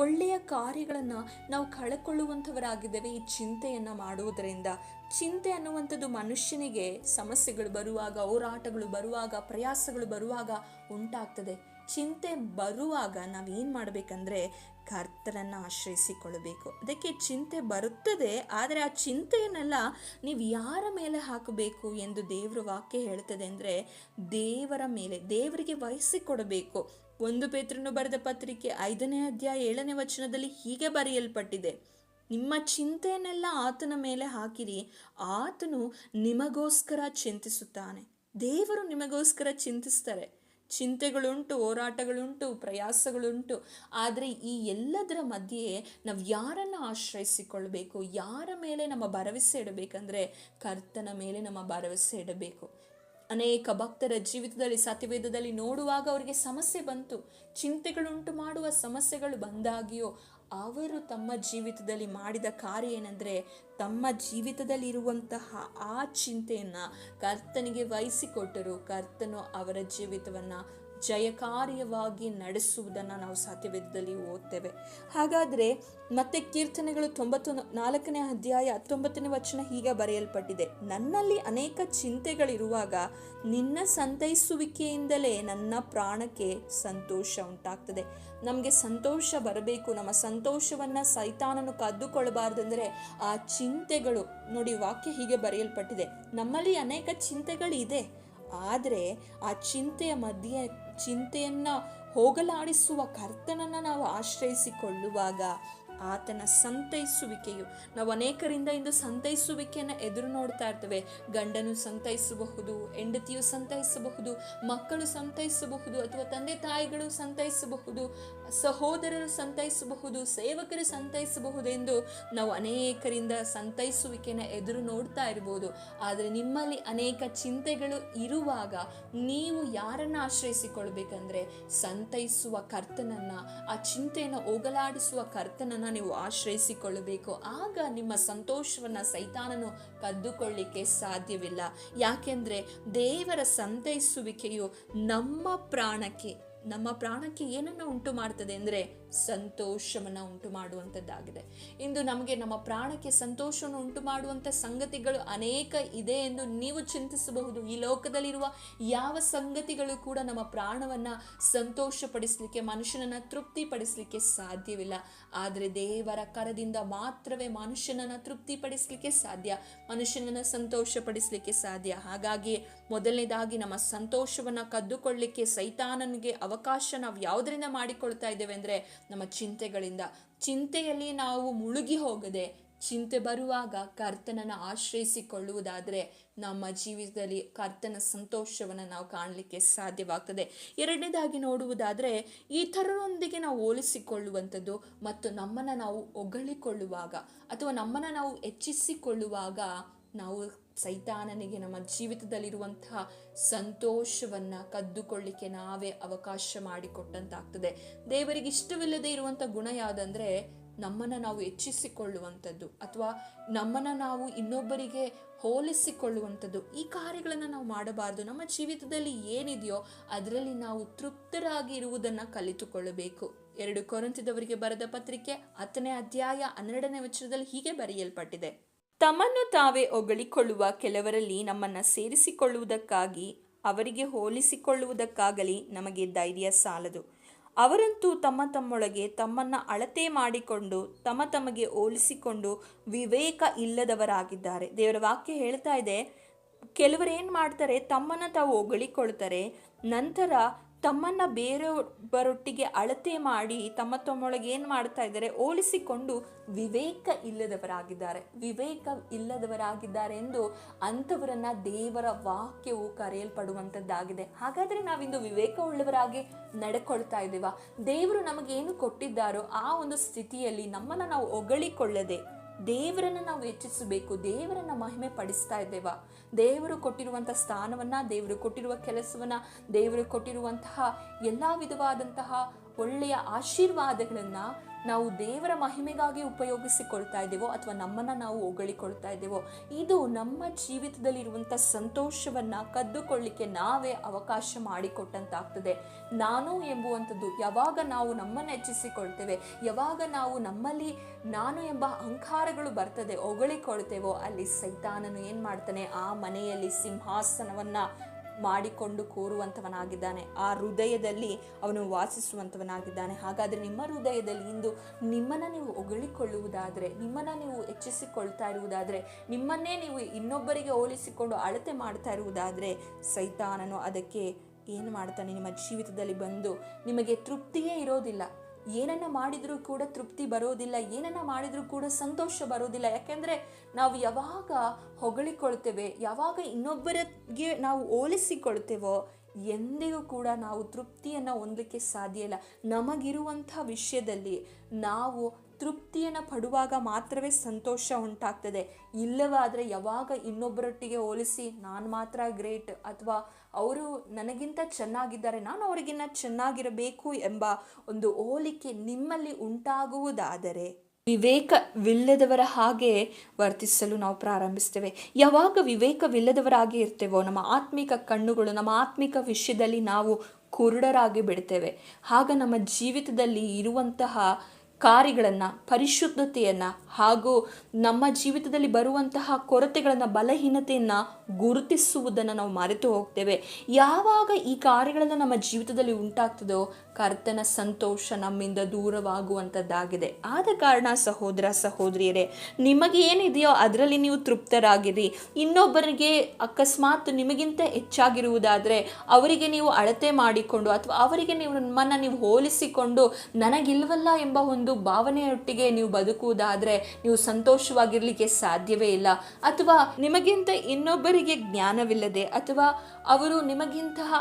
ಒಳ್ಳೆಯ ಕಾರ್ಯಗಳನ್ನು ನಾವು ಕಳೆಕೊಳ್ಳುವಂಥವರಾಗಿದ್ದೇವೆ ಈ ಚಿಂತೆಯನ್ನು ಮಾಡುವುದರಿಂದ. ಚಿಂತೆ ಅನ್ನುವಂಥದ್ದು ಮನುಷ್ಯನಿಗೆ ಸಮಸ್ಯೆಗಳು ಬರುವಾಗ, ಹೋರಾಟಗಳು ಬರುವಾಗ, ಪ್ರಯಾಸಗಳು ಬರುವಾಗ ಉಂಟಾಗ್ತದೆ. ಚಿಂತೆ ಬರುವಾಗ ನಾವೇನು ಮಾಡಬೇಕಂದ್ರೆ ಕರ್ತರನ್ನು ಆಶ್ರಯಿಸಿಕೊಳ್ಳಬೇಕು. ಅದಕ್ಕೆ ಚಿಂತೆ ಬರುತ್ತದೆ, ಆದರೆ ಆ ಚಿಂತೆಯನ್ನೆಲ್ಲ ನೀವು ಯಾರ ಮೇಲೆ ಹಾಕಬೇಕು ಎಂದು ದೇವರ ವಾಕ್ಯ ಹೇಳ್ತದೆ ಅಂದರೆ, ದೇವರ ಮೇಲೆ, ದೇವರಿಗೆ ವಹಿಸಿಕೊಡಬೇಕು. 1 ಪೇತ್ರನು ಬರೆದ ಪತ್ರಿಕೆ 5ನೇ ಅಧ್ಯಾಯ 7ನೇ ವಚನದಲ್ಲಿ ಹೀಗೆ ಬರೆಯಲ್ಪಟ್ಟಿದೆ, ನಿಮ್ಮ ಚಿಂತೆಯನ್ನೆಲ್ಲ ಆತನ ಮೇಲೆ ಹಾಕಿರಿ, ಆತನು ನಿಮಗೋಸ್ಕರ ಚಿಂತಿಸುತ್ತಾನೆ. ದೇವರು ನಿಮಗೋಸ್ಕರ ಚಿಂತಿಸ್ತಾರೆ. ಚಿಂತೆಗಳುಂಟು, ಹೋರಾಟಗಳುಂಟು, ಪ್ರಯಾಸಗಳುಂಟು. ಆದರೆ ಈ ಎಲ್ಲದರ ಮಧ್ಯೆ ನಾವು ಯಾರನ್ನು ಆಶ್ರಯಿಸಿಕೊಳ್ಬೇಕು, ಯಾರ ಮೇಲೆ ನಮ್ಮ ಭರವಸೆ ಇಡಬೇಕಂದ್ರೆ ಕರ್ತನ ಮೇಲೆ ನಮ್ಮ ಭರವಸೆ ಇಡಬೇಕು. ಅನೇಕ ಭಕ್ತರ ಜೀವಿತದಲ್ಲಿ ಸತ್ಯವೇದದಲ್ಲಿ ನೋಡುವಾಗ ಅವರಿಗೆ ಸಮಸ್ಯೆ ಬಂತು, ಚಿಂತೆಗಳುಂಟು ಮಾಡುವ ಸಮಸ್ಯೆಗಳು ಬಂದಾಗಿಯೋ ಅವರು ತಮ್ಮ ಜೀವಿತದಲ್ಲಿ ಮಾಡಿದ ಕಾರ್ಯ ಏನಂದರೆ ತಮ್ಮ ಜೀವಿತದಲ್ಲಿ ಇರುವಂತಹ ಆ ಚಿಂತೆಯನ್ನು ಕರ್ತನಿಗೆ ವಹಿಸಿಕೊಟ್ಟರು. ಕರ್ತನು ಅವರ ಜೀವಿತವನ್ನು ಜಯಕಾರ್ಯವಾಗಿ ನಡೆಸುವುದನ್ನು ನಾವು ಸತ್ಯವೇದದಲ್ಲಿ ಓದ್ತೇವೆ. ಹಾಗಾದರೆ ಮತ್ತೆ ಕೀರ್ತನೆಗಳು 94ನೇ ಅಧ್ಯಾಯ 19ನೇ ವಚನ ಹೀಗೆ ಬರೆಯಲ್ಪಟ್ಟಿದೆ, ನನ್ನಲ್ಲಿ ಅನೇಕ ಚಿಂತೆಗಳಿರುವಾಗ ನಿನ್ನ ಸಂತೈಸುವಿಕೆಯಿಂದಲೇ ನನ್ನ ಪ್ರಾಣಕ್ಕೆ ಸಂತೋಷ ಉಂಟಾಗ್ತದೆ. ನಮಗೆ ಸಂತೋಷ ಬರಬೇಕು, ನಮ್ಮ ಸಂತೋಷವನ್ನು ಸೈತಾನನು ಕದ್ದುಕೊಳ್ಳಬಾರ್ದಂದರೆ ಆ ಚಿಂತೆಗಳು, ನೋಡಿ ವಾಕ್ಯ ಹೀಗೆ ಬರೆಯಲ್ಪಟ್ಟಿದೆ, ನಮ್ಮಲ್ಲಿ ಅನೇಕ ಚಿಂತೆಗಳಿದೆ, ಆದರೆ ಆ ಚಿಂತೆಯ ಮಧ್ಯೆ ಚಿಂತೆಯನ್ನು ಹೋಗಲಾಡಿಸುವ ಕರ್ತನನ್ನು ನಾವು ಆಶ್ರಯಿಸಿಕೊಳ್ಳುವಾಗ ಆತನ ಸಂತೈಸುವಿಕೆಯು, ನಾವು ಅನೇಕರಿಂದ ಇಂದು ಸಂತೈಸುವಿಕೆಯನ್ನು ಎದುರು ನೋಡ್ತಾ ಇರ್ತೇವೆ. ಗಂಡನು ಸಂತೈಸಬಹುದು, ಹೆಂಡತಿಯು ಸಂತೈಸಬಹುದು, ಮಕ್ಕಳು ಸಂತೈಸಬಹುದು, ಅಥವಾ ತಂದೆ ತಾಯಿಗಳು ಸಂತೈಸಬಹುದು, ಸಹೋದರರು ಸಂತೈಸಬಹುದು, ಸೇವಕರು ಸಂತೈಸಬಹುದೆಂದು ನಾವು ಅನೇಕರಿಂದ ಸಂತೈಸುವಿಕೆಯನ್ನು ಎದುರು ನೋಡ್ತಾ ಇರ್ಬೋದು. ಆದರೆ ನಿಮ್ಮಲ್ಲಿ ಅನೇಕ ಚಿಂತೆಗಳು ಇರುವಾಗ ನೀವು ಯಾರನ್ನು ಆಶ್ರಯಿಸಿಕೊಳ್ಬೇಕಂದ್ರೆ ಸಂತೈಸುವ ಕರ್ತನನ್ನು, ಆ ಚಿಂತೆಯನ್ನು ಹೋಗಲಾಡಿಸುವ ಕರ್ತನನ್ನು ನೀವು ಆಶ್ರಯಿಸಿಕೊಳ್ಳಬೇಕು. ಆಗ ನಿಮ್ಮ ಸಂತೋಷವನ್ನು ಸೈತಾನನು ಕದ್ದುಕೊಳ್ಳಿಕ್ಕೆ ಸಾಧ್ಯವಿಲ್ಲ. ಯಾಕೆಂದರೆ ದೇವರ ಸಂತೈಸುವಿಕೆಯು ನಮ್ಮ ಪ್ರಾಣಕ್ಕೆ ಏನನ್ನು ಉಂಟು ಮಾಡ್ತದೆ ಅಂದರೆ ಸಂತೋಷವನ್ನು ಉಂಟು ಮಾಡುವಂಥದ್ದಾಗಿದೆ. ಇಂದು ನಮಗೆ ನಮ್ಮ ಪ್ರಾಣಕ್ಕೆ ಸಂತೋಷವನ್ನು ಉಂಟು ಮಾಡುವಂಥ ಸಂಗತಿಗಳು ಅನೇಕ ಇದೆ ಎಂದು ನೀವು ಚಿಂತಿಸಬಹುದು. ಈ ಲೋಕದಲ್ಲಿರುವ ಯಾವ ಸಂಗತಿಗಳು ಕೂಡ ನಮ್ಮ ಪ್ರಾಣವನ್ನು ಸಂತೋಷಪಡಿಸಲಿಕ್ಕೆ, ಮನುಷ್ಯನನ್ನು ತೃಪ್ತಿಪಡಿಸಲಿಕ್ಕೆ ಸಾಧ್ಯವಿಲ್ಲ. ಆದರೆ ದೇವರ ಕರದಿಂದ ಮಾತ್ರವೇ ಮನುಷ್ಯನನ್ನು ತೃಪ್ತಿಪಡಿಸಲಿಕ್ಕೆ ಸಾಧ್ಯ, ಮನುಷ್ಯನನ್ನು ಸಂತೋಷಪಡಿಸಲಿಕ್ಕೆ ಸಾಧ್ಯ. ಹಾಗಾಗಿ ಮೊದಲನೇದಾಗಿ ನಮ್ಮ ಸಂತೋಷವನ್ನು ಕದ್ದುಕೊಳ್ಳಲಿಕ್ಕೆ ಸೈತಾನನಿಗೆ ಅವಕಾಶ ನಾವು ಯಾವುದರಿಂದ ಮಾಡಿಕೊಳ್ತಾ ಇದ್ದೇವೆ ಅಂದರೆ ನಮ್ಮ ಚಿಂತೆಗಳಿಂದ. ಚಿಂತೆಯಲ್ಲಿ ನಾವು ಮುಳುಗಿ ಹೋಗದೆ ಚಿಂತೆ ಬರುವಾಗ ಕರ್ತನನ್ನು ಆಶ್ರಯಿಸಿಕೊಳ್ಳುವುದಾದರೆ ನಮ್ಮ ಜೀವಿತದಲ್ಲಿ ಕರ್ತನ ಸಂತೋಷವನ್ನು ನಾವು ಕಾಣಲಿಕ್ಕೆ ಸಾಧ್ಯವಾಗ್ತದೆ. ಎರಡನೇದಾಗಿ ನೋಡುವುದಾದರೆ ಇತರರೊಂದಿಗೆ ನಾವು ಹೋಲಿಸಿಕೊಳ್ಳುವಂಥದ್ದು ಮತ್ತು ನಮ್ಮನ್ನು ನಾವು ಹೊಗಳಿಕೊಳ್ಳುವಾಗ ಅಥವಾ ನಮ್ಮನ್ನು ನಾವು ಹೆಚ್ಚಿಸಿಕೊಳ್ಳುವಾಗ ನಾವು ಸೈತಾನನಿಗೆ ನಮ್ಮ ಜೀವಿತದಲ್ಲಿರುವಂತಹ ಸಂತೋಷವನ್ನು ಕದ್ದುಕೊಳ್ಳಿಕ್ಕೆ ನಾವೇ ಅವಕಾಶ ಮಾಡಿಕೊಟ್ಟಂತಾಗ್ತದೆ. ದೇವರಿಗೆ ಇಷ್ಟವಿಲ್ಲದೆ ಇರುವಂಥ ಗುಣ ಯಾವುದಂದರೆ ನಮ್ಮನ್ನು ನಾವು ಹೆಚ್ಚಿಸಿಕೊಳ್ಳುವಂಥದ್ದು ಅಥವಾ ನಮ್ಮನ್ನು ನಾವು ಇನ್ನೊಬ್ಬರಿಗೆ ಹೋಲಿಸಿಕೊಳ್ಳುವಂಥದ್ದು. ಈ ಕಾರ್ಯಗಳನ್ನು ನಾವು ಮಾಡಬಾರ್ದು. ನಮ್ಮ ಜೀವಿತದಲ್ಲಿ ಏನಿದೆಯೋ ಅದರಲ್ಲಿ ನಾವು ತೃಪ್ತರಾಗಿ ಇರುವುದನ್ನು ಕಲಿತುಕೊಳ್ಳಬೇಕು. 2 ಕೊರಿಂಥದವರಿಗೆ ಬರೆದ ಪತ್ರಿಕೆ 10ನೇ ಅಧ್ಯಾಯ 12ನೇ ವಚನದಲ್ಲಿ ಹೀಗೆ ಬರೆಯಲ್ಪಟ್ಟಿದೆ, ತಮ್ಮನ್ನು ತಾವೇ ಹೊಗಳಿಕೊಳ್ಳುವ ಕೆಲವರಲ್ಲಿ ನಮ್ಮನ್ನು ಸೇರಿಸಿಕೊಳ್ಳುವುದಕ್ಕಾಗಿ ಅವರಿಗೆ ಹೋಲಿಸಿಕೊಳ್ಳುವುದಕ್ಕಾಗಲಿ ನಮಗೆ ಧೈರ್ಯ ಸಾಲದು. ಅವರಂತೂ ತಮ್ಮೊಳಗೆ ತಮ್ಮನ್ನು ಅಳತೆ ಮಾಡಿಕೊಂಡು ತಮಗೆ ಹೋಲಿಸಿಕೊಂಡು ವಿವೇಕ ಇಲ್ಲದವರಾಗಿದ್ದಾರೆ. ದೇವರ ವಾಕ್ಯ ಹೇಳ್ತಾ ಇದೆ, ಕೆಲವರು ಏನು ಮಾಡ್ತಾರೆ, ತಮ್ಮನ್ನು ತಾವು ಹೊಗಳಿಕೊಳ್ತಾರೆ, ನಂತರ ತಮ್ಮನ್ನು ಬೇರೆಯವರೊಟ್ಟಿಗೆ ಅಳತೆ ಮಾಡಿ ತಮ್ಮೊಳಗೆ ಏನು ಮಾಡ್ತಾ ಇದ್ದಾರೆ, ಹೋಲಿಸಿಕೊಂಡು ವಿವೇಕ ಇಲ್ಲದವರಾಗಿದ್ದಾರೆ ಎಂದು ಅಂಥವರನ್ನು ದೇವರ ವಾಕ್ಯವು ಕರೆಯಲ್ಪಡುವಂಥದ್ದಾಗಿದೆ. ಹಾಗಾದರೆ ನಾವಿಂದು ವಿವೇಕವುಳ್ಳವರಾಗಿ ನಡ್ಕೊಳ್ತಾ ಇದ್ದೇವಾ? ದೇವರು ನಮಗೇನು ಕೊಟ್ಟಿದ್ದಾರೋ ಆ ಒಂದು ಸ್ಥಿತಿಯಲ್ಲಿ ನಮ್ಮನ್ನು ನಾವು ಹೊಗಳಿಕೊಳ್ಳದೆ ದೇವರನ್ನು ನಾವು ಹೆಚ್ಚಿಸಬೇಕು. ದೇವರನ್ನು ಮಹಿಮೆ ಪಡಿಸ್ತಾ ಇದ್ದೇವಾ? ದೇವರು ಕೊಟ್ಟಿರುವಂಥ ಸ್ಥಾನವನ್ನು, ದೇವರು ಕೊಟ್ಟಿರುವ ಕೆಲಸವನ್ನು, ದೇವರು ಕೊಟ್ಟಿರುವಂತಹ ಎಲ್ಲ ವಿಧವಾದಂತಹ ಒಳ್ಳೆಯ ಆಶೀರ್ವಾದಗಳನ್ನು ನಾವು ದೇವರ ಮಹಿಮೆಗಾಗಿ ಉಪಯೋಗಿಸಿಕೊಳ್ತಾ ಇದ್ದೇವೋ ಅಥವಾ ನಮ್ಮನ್ನು ನಾವು ಹೊಗಳಿಕೊಳ್ತಾ ಇದ್ದೇವೋ? ಇದು ನಮ್ಮ ಜೀವಿತದಲ್ಲಿರುವಂಥ ಸಂತೋಷವನ್ನು ಕದ್ದುಕೊಳ್ಳಿಕ್ಕೆ ನಾವೇ ಅವಕಾಶ ಮಾಡಿಕೊಟ್ಟಂತಾಗ್ತದೆ. ನಾನು ಎಂಬುವಂಥದ್ದು ಯಾವಾಗ ನಾವು ನಮ್ಮನ್ನು ಹೆಚ್ಚಿಸಿಕೊಳ್ತೇವೆ, ಯಾವಾಗ ನಾವು ನಮ್ಮಲ್ಲಿ ನಾನು ಎಂಬ ಅಹಂಕಾರಗಳು ಬರ್ತದೆ, ಹೊಗಳಿಕೊಳ್ತೇವೋ, ಅಲ್ಲಿ ಸೈತಾನನು ಏನು ಮಾಡ್ತಾನೆ, ಆ ಮನೆಯಲ್ಲಿ ಸಿಂಹಾಸನವನ್ನು ಮಾಡಿಕೊಂಡು ಕೂರುವಂಥವನಾಗಿದ್ದಾನೆ. ಆ ಹೃದಯದಲ್ಲಿ ಅವನು ವಾಸಿಸುವಂಥವನಾಗಿದ್ದಾನೆ. ಹಾಗಾದರೆ ನಿಮ್ಮ ಹೃದಯದಲ್ಲಿ ಇಂದು ನಿಮ್ಮನ್ನು ನೀವು ಹೊಗಳಿಕೊಳ್ಳುವುದಾದರೆ, ನಿಮ್ಮನ್ನು ನೀವು ಹೆಚ್ಚಿಸಿಕೊಳ್ತಾ ಇರುವುದಾದರೆ, ನಿಮ್ಮನ್ನೇ ನೀವು ಇನ್ನೊಬ್ಬರಿಗೆ ಹೋಲಿಸಿಕೊಂಡು ಅಳತೆ ಮಾಡ್ತಾ ಇರುವುದಾದರೆ ಸೈತಾನನು ಅದಕ್ಕೆ ಏನು ಮಾಡ್ತಾನೆ, ನಿಮ್ಮ ಜೀವಿತದಲ್ಲಿ ಬಂದು ನಿಮಗೆ ತೃಪ್ತಿಯೇ ಇರೋದಿಲ್ಲ. ಏನನ್ನ ಮಾಡಿದರೂ ಕೂಡ ತೃಪ್ತಿ ಬರೋದಿಲ್ಲ, ಏನನ್ನ ಮಾಡಿದರೂ ಕೂಡ ಸಂತೋಷ ಬರೋದಿಲ್ಲ. ಯಾಕೆಂದರೆ ನಾವು ಯಾವಾಗ ಹೊಗಳಿಕೊಳ್ತೇವೆ, ಯಾವಾಗ ಇನ್ನೊಬ್ಬರಿಗೆ ನಾವು ಹೋಲಿಸಿಕೊಳ್ತೇವೋ ಎಂದಿಗೂ ಕೂಡ ನಾವು ತೃಪ್ತಿಯನ್ನು ಹೊಂದಲಿಕ್ಕೆ ಸಾಧ್ಯ ಇಲ್ಲ. ನಮಗಿರುವಂಥ ವಿಷಯದಲ್ಲಿ ನಾವು ತೃಪ್ತಿಯನ್ನು ಪಡುವಾಗ ಮಾತ್ರವೇ ಸಂತೋಷ ಉಂಟಾಗ್ತದೆ. ಇಲ್ಲವಾದರೆ ಯಾವಾಗ ಇನ್ನೊಬ್ಬರೊಟ್ಟಿಗೆ ಹೋಲಿಸಿ ನಾನು ಮಾತ್ರ ಗ್ರೇಟ್, ಅಥವಾ ಅವರು ನನಗಿಂತ ಚೆನ್ನಾಗಿದ್ದಾರೆ, ನಾನು ಅವರಿಗಿನ್ನ ಚೆನ್ನಾಗಿರಬೇಕು ಎಂಬ ಒಂದು ಹೋಲಿಕೆ ನಿಮ್ಮಲ್ಲಿ ಉಂಟಾಗುವುದಾದರೆ ವಿವೇಕವಿಲ್ಲದವರ ಹಾಗೆ ವರ್ತಿಸಲು ನಾವು ಪ್ರಾರಂಭಿಸ್ತೇವೆ. ಯಾವಾಗ ವಿವೇಕವಿಲ್ಲದವರಾಗಿ ಇರ್ತೇವೋ ನಮ್ಮ ಆತ್ಮಿಕ ಕಣ್ಣುಗಳು, ನಮ್ಮ ಆತ್ಮಿಕ ವಿಷಯದಲ್ಲಿ ನಾವು ಕುರುಡರಾಗಿ ಬಿಡ್ತೇವೆ. ಆಗ ನಮ್ಮ ಜೀವಿತದಲ್ಲಿ ಇರುವಂತಹ ಕಾರ್ಯಗಳನ್ನು, ಪರಿಶುದ್ಧತೆಯನ್ನು ಹಾಗೂ ನಮ್ಮ ಜೀವಿತದಲ್ಲಿ ಬರುವಂತಹ ಕೊರತೆಗಳನ್ನು, ಬಲಹೀನತೆಯನ್ನು ಗುರುತಿಸುವುದನ್ನು ನಾವು ಮರೆತು ಹೋಗ್ತೇವೆ. ಯಾವಾಗ ಈ ಕಾರ್ಯಗಳನ್ನು ನಮ್ಮ ಜೀವಿತದಲ್ಲಿ ಉಂಟಾಗ್ತದೋ ಕರ್ತನ ಸಂತೋಷ ನಮ್ಮಿಂದ ದೂರವಾಗುವಂಥದ್ದಾಗಿದೆ. ಆದ ಕಾರಣ ಸಹೋದರ ಸಹೋದರಿಯರೇ, ನಿಮಗೆ ಏನಿದೆಯೋ ಅದರಲ್ಲಿ ನೀವು ತೃಪ್ತರಾಗಿರಿ. ಇನ್ನೊಬ್ಬರಿಗೆ ಅಕಸ್ಮಾತ್ ನಿಮಗಿಂತ ಹೆಚ್ಚಾಗಿರುವುದಾದರೆ ಅವರಿಗೆ ನೀವು ಅಳತೆ ಮಾಡಿಕೊಂಡು ಅಥವಾ ಅವರಿಗೆ ನಿಮ್ಮನ್ನು ನೀವು ಹೋಲಿಸಿಕೊಂಡು ನನಗಿಲ್ವಲ್ಲ ಎಂಬ ಒಂದು ಭಾವನೆಯೊಟ್ಟಿಗೆ ನೀವು ಬದುಕುವುದಾದರೆ ನೀವು ಸಂತೋಷವಾಗಿರಲಿಕ್ಕೆ ಸಾಧ್ಯವೇ ಇಲ್ಲ. ಅಥವಾ ನಿಮಗಿಂತ ಇನ್ನೊಬ್ಬರಿಗೆ ಜ್ಞಾನವಿಲ್ಲದೆ ಅಥವಾ ಅವರು ನಿಮಗಿಂತಹ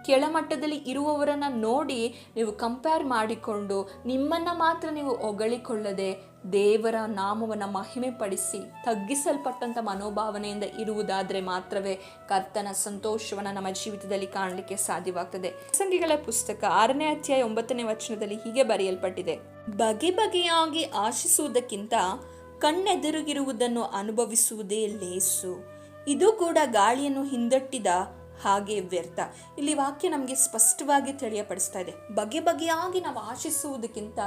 ಕೆಳಮಟ್ಟದಲ್ಲಿ ಇರುವವರನ್ನು ನೋಡಿ ನೀವು ಕಂಪೇರ್ ಮಾಡಿಕೊಂಡು ನಿಮ್ಮನ್ನು ಮಾತ್ರ ನೀವು ಹೊಗಳಿಕೊಳ್ಳದೆ ದೇವರ ನಾಮವನ್ನು ಮಹಿಮೆ ಪಡಿಸಿ ತಗ್ಗಿಸಲ್ಪಟ್ಟಂಥ ಮನೋಭಾವನೆಯಿಂದ ಇರುವುದಾದರೆ ಮಾತ್ರವೇ ಕರ್ತನ ಸಂತೋಷವನ್ನು ನಮ್ಮ ಜೀವಿತದಲ್ಲಿ ಕಾಣಲಿಕ್ಕೆ ಸಾಧ್ಯವಾಗ್ತದೆ. ಪ್ರಸಂಗಿಗಳ ಪುಸ್ತಕ 6ನೇ ಅಧ್ಯಾಯ 9ನೇ ವಚನದಲ್ಲಿ ಹೀಗೆ ಬರೆಯಲ್ಪಟ್ಟಿದೆ, ಬಗೆ ಬಗೆಯಾಗಿ ಆಶಿಸುವುದಕ್ಕಿಂತ ಕಣ್ಣೆದುರುಗಿರುವುದನ್ನು ಅನುಭವಿಸುವುದೇ ಲೇಸು, ಇದು ಕೂಡ ಗಾಳಿಯನ್ನು ಹಿಂದಟ್ಟಿದ ಹಾಗೆ ವ್ಯರ್ಥ. ಇಲ್ಲಿ ವಾಕ್ಯ ನಮಗೆ ಸ್ಪಷ್ಟವಾಗಿ ತಿಳಿಯಪಡಿಸ್ತಾ ಇದೆ. ಬಗೆ ಬಗೆಯಾಗಿ ನಾವು ಆಶಿಸುವುದಕ್ಕಿಂತ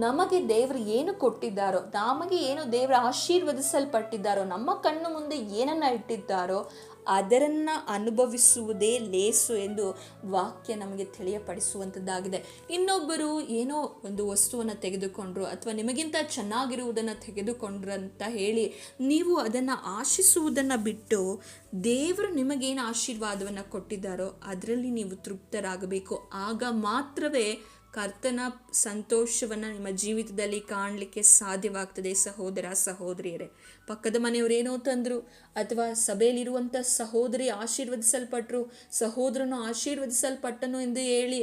ನಮಗೆ ದೇವರು ಏನು ಕೊಟ್ಟಿದ್ದಾರೋ, ನಮಗೆ ಏನು ದೇವರು ಆಶೀರ್ವದಿಸಲ್ಪಟ್ಟಿದ್ದಾರೋ, ನಮ್ಮ ಕಣ್ಣು ಮುಂದೆ ಏನನ್ನ ಇಟ್ಟಿದ್ದಾರೋ ಅದನ್ನು ಅನುಭವಿಸುವುದೇ ಲೇಸು ಎಂದು ವಾಕ್ಯ ನಮಗೆ ತಿಳಿಯಪಡಿಸುವಂಥದ್ದಾಗಿದೆ. ಇನ್ನೊಬ್ಬರು ಏನೋ ಒಂದು ವಸ್ತುವನ್ನು ತೆಗೆದುಕೊಂಡ್ರು ಅಥವಾ ನಿಮಗಿಂತ ಚೆನ್ನಾಗಿರುವುದನ್ನು ತೆಗೆದುಕೊಂಡ್ರು ಅಂತ ಹೇಳಿ ನೀವು ಅದನ್ನು ಆಶಿಸುವುದನ್ನು ಬಿಟ್ಟು ದೇವರು ನಿಮಗೇನು ಆಶೀರ್ವಾದವನ್ನು ಕೊಟ್ಟಿದ್ದಾರೋ ಅದರಲ್ಲಿ ನೀವು ತೃಪ್ತರಾಗಬೇಕು. ಆಗ ಮಾತ್ರವೇ ಕರ್ತನ ಸಂತೋಷವನ್ನು ನಿಮ್ಮ ಜೀವಿತದಲ್ಲಿ ಕಾಣಲಿಕ್ಕೆ ಸಾಧ್ಯವಾಗ್ತದೆ. ಸಹೋದರ ಸಹೋದರಿಯರೇ, ಪಕ್ಕದ ಮನೆಯವರು ಏನೋ ತಂದರು ಅಥವಾ ಸಭೆಯಲ್ಲಿರುವಂಥ ಸಹೋದರಿ ಆಶೀರ್ವದಿಸಲ್ಪಟ್ಟರು, ಸಹೋದರನು ಆಶೀರ್ವದಿಸಲ್ಪಟ್ಟನು ಎಂದು ಹೇಳಿ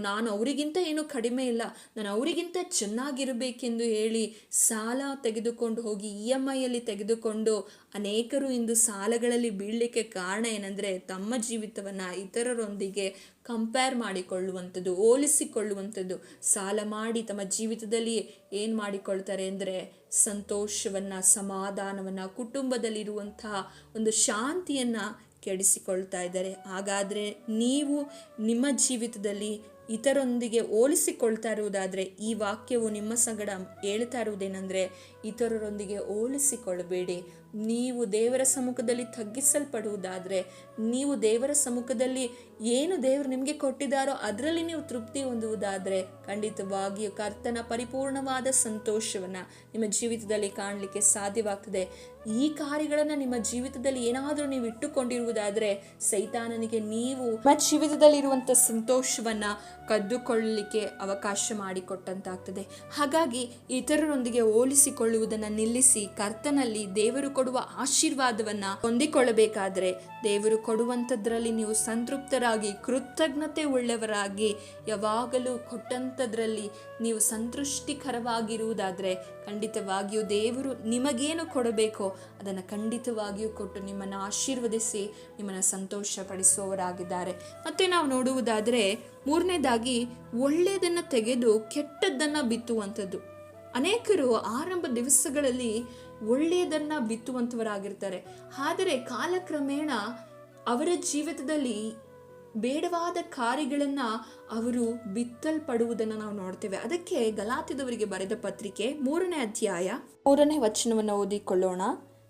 ನಾನು ಅವರಿಗಿಂತ ಏನೂ ಕಡಿಮೆ ಇಲ್ಲ, ನಾನು ಅವರಿಗಿಂತ ಚೆನ್ನಾಗಿರಬೇಕೆಂದು ಹೇಳಿ ಸಾಲ ತೆಗೆದುಕೊಂಡು ಹೋಗಿ EMIಯಲ್ಲಿ ತೆಗೆದುಕೊಂಡು ಅನೇಕರು ಇಂದು ಸಾಲಗಳಲ್ಲಿ ಬೀಳಲಿಕ್ಕೆ ಕಾರಣ ಏನಂದರೆ ತಮ್ಮ ಜೀವಿತವನ್ನು ಇತರರೊಂದಿಗೆ ಕಂಪೇರ್ ಮಾಡಿಕೊಳ್ಳುವಂಥದ್ದು, ಹೋಲಿಸಿಕೊಳ್ಳುವಂಥದ್ದು. ಸಾಲ ಮಾಡಿ ತಮ್ಮ ಜೀವಿತದಲ್ಲಿ ಏನು ಮಾಡಿಕೊಳ್ತಾರೆ ಅಂದರೆ ಸಂತೋಷವನ್ನು, ಸಮಾಧಾನವನ್ನು, ಕುಟುಂಬದಲ್ಲಿರುವಂತಹ ಒಂದು ಶಾಂತಿಯನ್ನು ಕೆಡಿಸಿಕೊಳ್ತಾ ಇದ್ದಾರೆ. ಹಾಗಾದರೆ ನೀವು ನಿಮ್ಮ ಜೀವಿತದಲ್ಲಿ ಇತರರೊಂದಿಗೆ ಹೋಲಿಸಿಕೊಳ್ತಾ ಇರುವುದಾದರೆ ಈ ವಾಕ್ಯವು ನಿಮ್ಮ ಸಂಗಡ ಹೇಳ್ತಾ ಇರುವುದೇನೆಂದರೆ ಇತರರೊಂದಿಗೆ ಹೋಲಿಸಿಕೊಳ್ಳಬೇಡಿ. ನೀವು ದೇವರ ಸಮ್ಮುಖದಲ್ಲಿ ತಗ್ಗಿಸಲ್ಪಡುವುದಾದರೆ, ನೀವು ದೇವರ ಸಮ್ಮುಖದಲ್ಲಿ ಏನು ದೇವರು ನಿಮಗೆ ಕೊಟ್ಟಿದ್ದಾರೋ ಅದರಲ್ಲಿ ನೀವು ತೃಪ್ತಿ ಹೊಂದುವುದಾದರೆ ಖಂಡಿತವಾಗಿಯೂ ಕರ್ತನ ಪರಿಪೂರ್ಣವಾದ ಸಂತೋಷವನ್ನು ನಿಮ್ಮ ಜೀವಿತದಲ್ಲಿ ಕಾಣಲಿಕ್ಕೆ ಸಾಧ್ಯವಾಗ್ತದೆ. ಈ ಕಾರ್ಯಗಳನ್ನು ನಿಮ್ಮ ಜೀವಿತದಲ್ಲಿ ಏನಾದರೂ ನೀವು ಇಟ್ಟುಕೊಂಡಿರುವುದಾದರೆ ಸೈತಾನನಿಗೆ ನೀವು ನಿಮ್ಮ ಜೀವಿತದಲ್ಲಿರುವಂಥ ಸಂತೋಷವನ್ನು ಕದ್ದುಕೊಳ್ಳಲಿಕ್ಕೆ ಅವಕಾಶ ಮಾಡಿಕೊಟ್ಟಂತಾಗ್ತದೆ. ಹಾಗಾಗಿ ಇತರರೊಂದಿಗೆ ಹೋಲಿಸಿಕೊಳ್ಳುವುದನ್ನು ನಿಲ್ಲಿಸಿ ಕರ್ತನಲ್ಲಿ ದೇವರು ಕೊಡುವ ಆಶೀರ್ವಾದವನ್ನು ಹೊಂದಿಕೊಳ್ಳಬೇಕಾದರೆ ದೇವರು ಕೊಡುವಂಥದ್ರಲ್ಲಿ ನೀವು ಸಂತೃಪ್ತರಾಗಿ ಕೃತಜ್ಞತೆ ಉಳ್ಳವರಾಗಿ ಯಾವಾಗಲೂ ಕೊಟ್ಟಂಥದ್ರಲ್ಲಿ ನೀವು ಸಂತೃಷ್ಟಿಕರವಾಗಿರುವುದಾದರೆ ಖಂಡಿತವಾಗಿಯೂ ದೇವರು ನಿಮಗೇನು ಕೊಡಬೇಕೋ ಅದನ್ನು ಖಂಡಿತವಾಗಿಯೂ ಕೊಟ್ಟು ನಿಮ್ಮನ್ನು ಆಶೀರ್ವದಿಸಿ ನಿಮ್ಮನ್ನು ಸಂತೋಷಪಡಿಸುವವರಾಗಿದ್ದಾರೆ. ಮತ್ತು ನಾವು ನೋಡುವುದಾದರೆ ಮೂರನೇದಾಗಿ ಒಳ್ಳೆಯದನ್ನು ತೆಗೆದು ಕೆಟ್ಟದ್ದನ್ನು ಬಿತ್ತುವಂಥದ್ದು. ಅನೇಕರು ಆರಂಭ ದಿವಸಗಳಲ್ಲಿ ಒಳ್ಳೆಯದನ್ನು ಬಿತ್ತುವಂಥವರಾಗಿರ್ತಾರೆ. ಆದರೆ ಕಾಲಕ್ರಮೇಣ ಅವರ ಜೀವಿತದಲ್ಲಿ ಬೇಡವಾದ ಕಾರ್ಯಗಳನ್ನು ಅವರು ಬಿತ್ತಲ್ಪಡುವುದನ್ನು ನಾವು ನೋಡ್ತೇವೆ. ಅದಕ್ಕೆ ಗಲಾತ್ಯದವರಿಗೆ ಬರೆದ ಪತ್ರಿಕೆ 3ನೇ ಅಧ್ಯಾಯ 3ನೇ ವಚನವನ್ನು ಓದಿಕೊಳ್ಳೋಣ.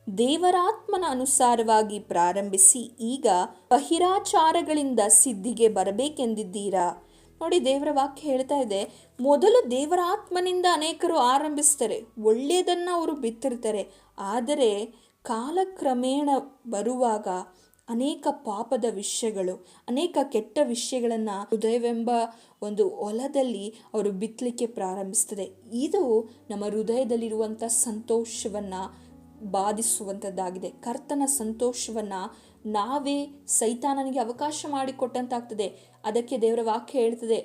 ದೇವರಾತ್ಮನ ಅನುಸಾರವಾಗಿ ಪ್ರಾರಂಭಿಸಿ ಈಗ ಬಹಿರಾಚಾರಗಳಿಂದ ಸಿದ್ಧಿಗೆ ಬರಬೇಕೆಂದಿದ್ದೀರಾ. ನೋಡಿ, ದೇವರ ವಾಕ್ಯ ಹೇಳ್ತಾ ಇದೆ, ಮೊದಲು ದೇವರ ಆತ್ಮನಿಂದ ಅನೇಕರು ಆರಂಭಿಸ್ತಾರೆ, ಒಳ್ಳೆಯದನ್ನು ಅವರು ಬಿತ್ತಿರ್ತಾರೆ. ಆದರೆ ಕಾಲಕ್ರಮೇಣ ಬರುವಾಗ ಅನೇಕ ಪಾಪದ ವಿಷಯಗಳು, ಅನೇಕ ಕೆಟ್ಟ ವಿಷಯಗಳನ್ನು ಹೃದಯವೆಂಬ ಒಂದು ಹೊಲದಲ್ಲಿ ಅವರು ಬಿತ್ತಲಿಕ್ಕೆ ಪ್ರಾರಂಭಿಸ್ತದೆ. ಇದು ನಮ್ಮ ಹೃದಯದಲ್ಲಿರುವಂಥ ಸಂತೋಷವನ್ನು ಬಾಧಿಸುವಂಥದ್ದಾಗಿದೆ. ಕರ್ತನ ಸಂತೋಷವನ್ನು ನಾವೇ ಸೈತಾನನಿಗೆ ಅವಕಾಶ ಮಾಡಿಕೊಟ್ಟಂತಾಗ್ತದೆ. ಅದಕ್ಕೆ ದೇವರ ವಾಕ್ಯ ಹೇಳ್ತದೆ,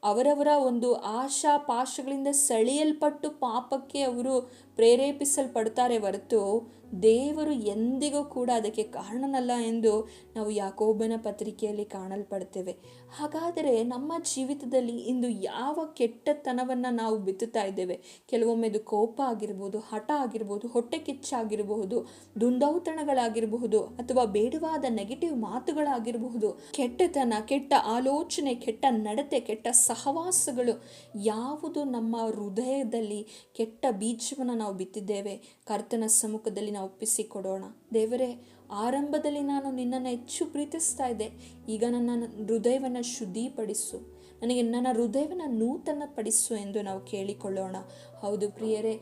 ಅವರವರ ಒಂದು ಆಶಾ ಪಾಶಗಳಿಂದ ಸೆಳೆಯಲ್ಪಟ್ಟು ಪಾಪಕ್ಕೆ ಅವರು ಪ್ರೇರೇಪಿಸಲ್ಪಡ್ತಾರೆ ಹೊರತು ದೇವರು ಎಂದಿಗೂ ಕೂಡ ಅದಕ್ಕೆ ಕಾರಣನಲ್ಲ ಎಂದು ನಾವು ಯಾಕೋಬನ ಪತ್ರಿಕೆಯಲ್ಲಿ ಕಾಣಲ್ಪಡ್ತೇವೆ. ಹಾಗಾದರೆ ನಮ್ಮ ಜೀವಿತದಲ್ಲಿ ಇಂದು ಯಾವ ಕೆಟ್ಟತನವನ್ನು ನಾವು ಬಿತ್ತುತ್ತಾ ಇದ್ದೇವೆ? ಕೆಲವೊಮ್ಮೆ ಇದು ಕೋಪ ಆಗಿರ್ಬೋದು, ಹಠ ಆಗಿರ್ಬೋದು, ಹೊಟ್ಟೆ ಕಿಚ್ಚಾಗಿರಬಹುದು, ದುಂದೌತಣಗಳಾಗಿರಬಹುದು, ಅಥವಾ ಬೇಡವಾದ ನೆಗೆಟಿವ್ ಮಾತುಗಳಾಗಿರಬಹುದು. ಕೆಟ್ಟತನ, ಕೆಟ್ಟ ಆಲೋಚನೆ, ಕೆಟ್ಟ ನಡತೆ, ಕೆಟ್ಟ ಸಹವಾಸಗಳು ಯಾವುದು ನಮ್ಮ ಹೃದಯದಲ್ಲಿ ಕೆಟ್ಟ ಬೀಜವನ್ನು ನಾವು ಬಿತ್ತಿದ್ದೇವೆ, ಕರ್ತನ ಸಮ್ಮುಖದಲ್ಲಿ ನಾವು ಒಪ್ಪಿಸಿಕೊಡೋಣ. ದೇವರೇ, ಆರಂಭದಲ್ಲಿ ನಾನು ನಿನ್ನನ್ನು ಹೆಚ್ಚು ಪ್ರೀತಿಸ್ತಾ ಇದ್ದೆ, ಈಗ ನನ್ನ ಹೃದಯವನ್ನು ಶುದ್ಧಿಪಡಿಸು, ನನಗೆ ನನ್ನ ಹೃದಯವನ್ನು ನೂತನ ಪಡಿಸು ಎಂದು ನಾವು ಕೇಳಿಕೊಳ್ಳೋಣ. ಹೌದು ಪ್ರಿಯರೇ,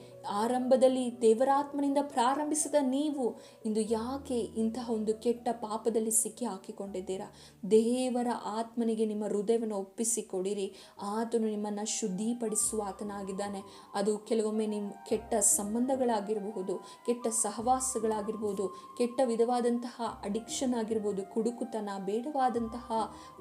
ಆರಂಭದಲ್ಲಿ ದೇವರಾತ್ಮನಿಂದ ಪ್ರಾರಂಭಿಸಿದ ನೀವು ಇಂದು ಯಾಕೆ ಇಂತಹ ಒಂದು ಕೆಟ್ಟ ಪಾಪದಲ್ಲಿ ಸಿಕ್ಕಿ ಹಾಕಿಕೊಂಡಿದ್ದೀರಾ? ದೇವರ ಆತ್ಮನಿಗೆ ನಿಮ್ಮ ಹೃದಯವನ್ನು ಒಪ್ಪಿಸಿಕೊಡಿರಿ. ಆತನು ನಿಮ್ಮನ್ನು ಶುದ್ಧಿಪಡಿಸುವ ಆತನಾಗಿದ್ದಾನೆ. ಅದು ಕೆಲವೊಮ್ಮೆ ನಿಮ್ಮ ಕೆಟ್ಟ ಸಂಬಂಧಗಳಾಗಿರಬಹುದು, ಕೆಟ್ಟ ಸಹವಾಸಗಳಾಗಿರ್ಬೋದು, ಕೆಟ್ಟ ವಿಧವಾದಂತಹ ಅಡಿಕ್ಷನ್ ಆಗಿರ್ಬೋದು, ಕುಡುಕುತನ, ಬೇಡವಾದಂತಹ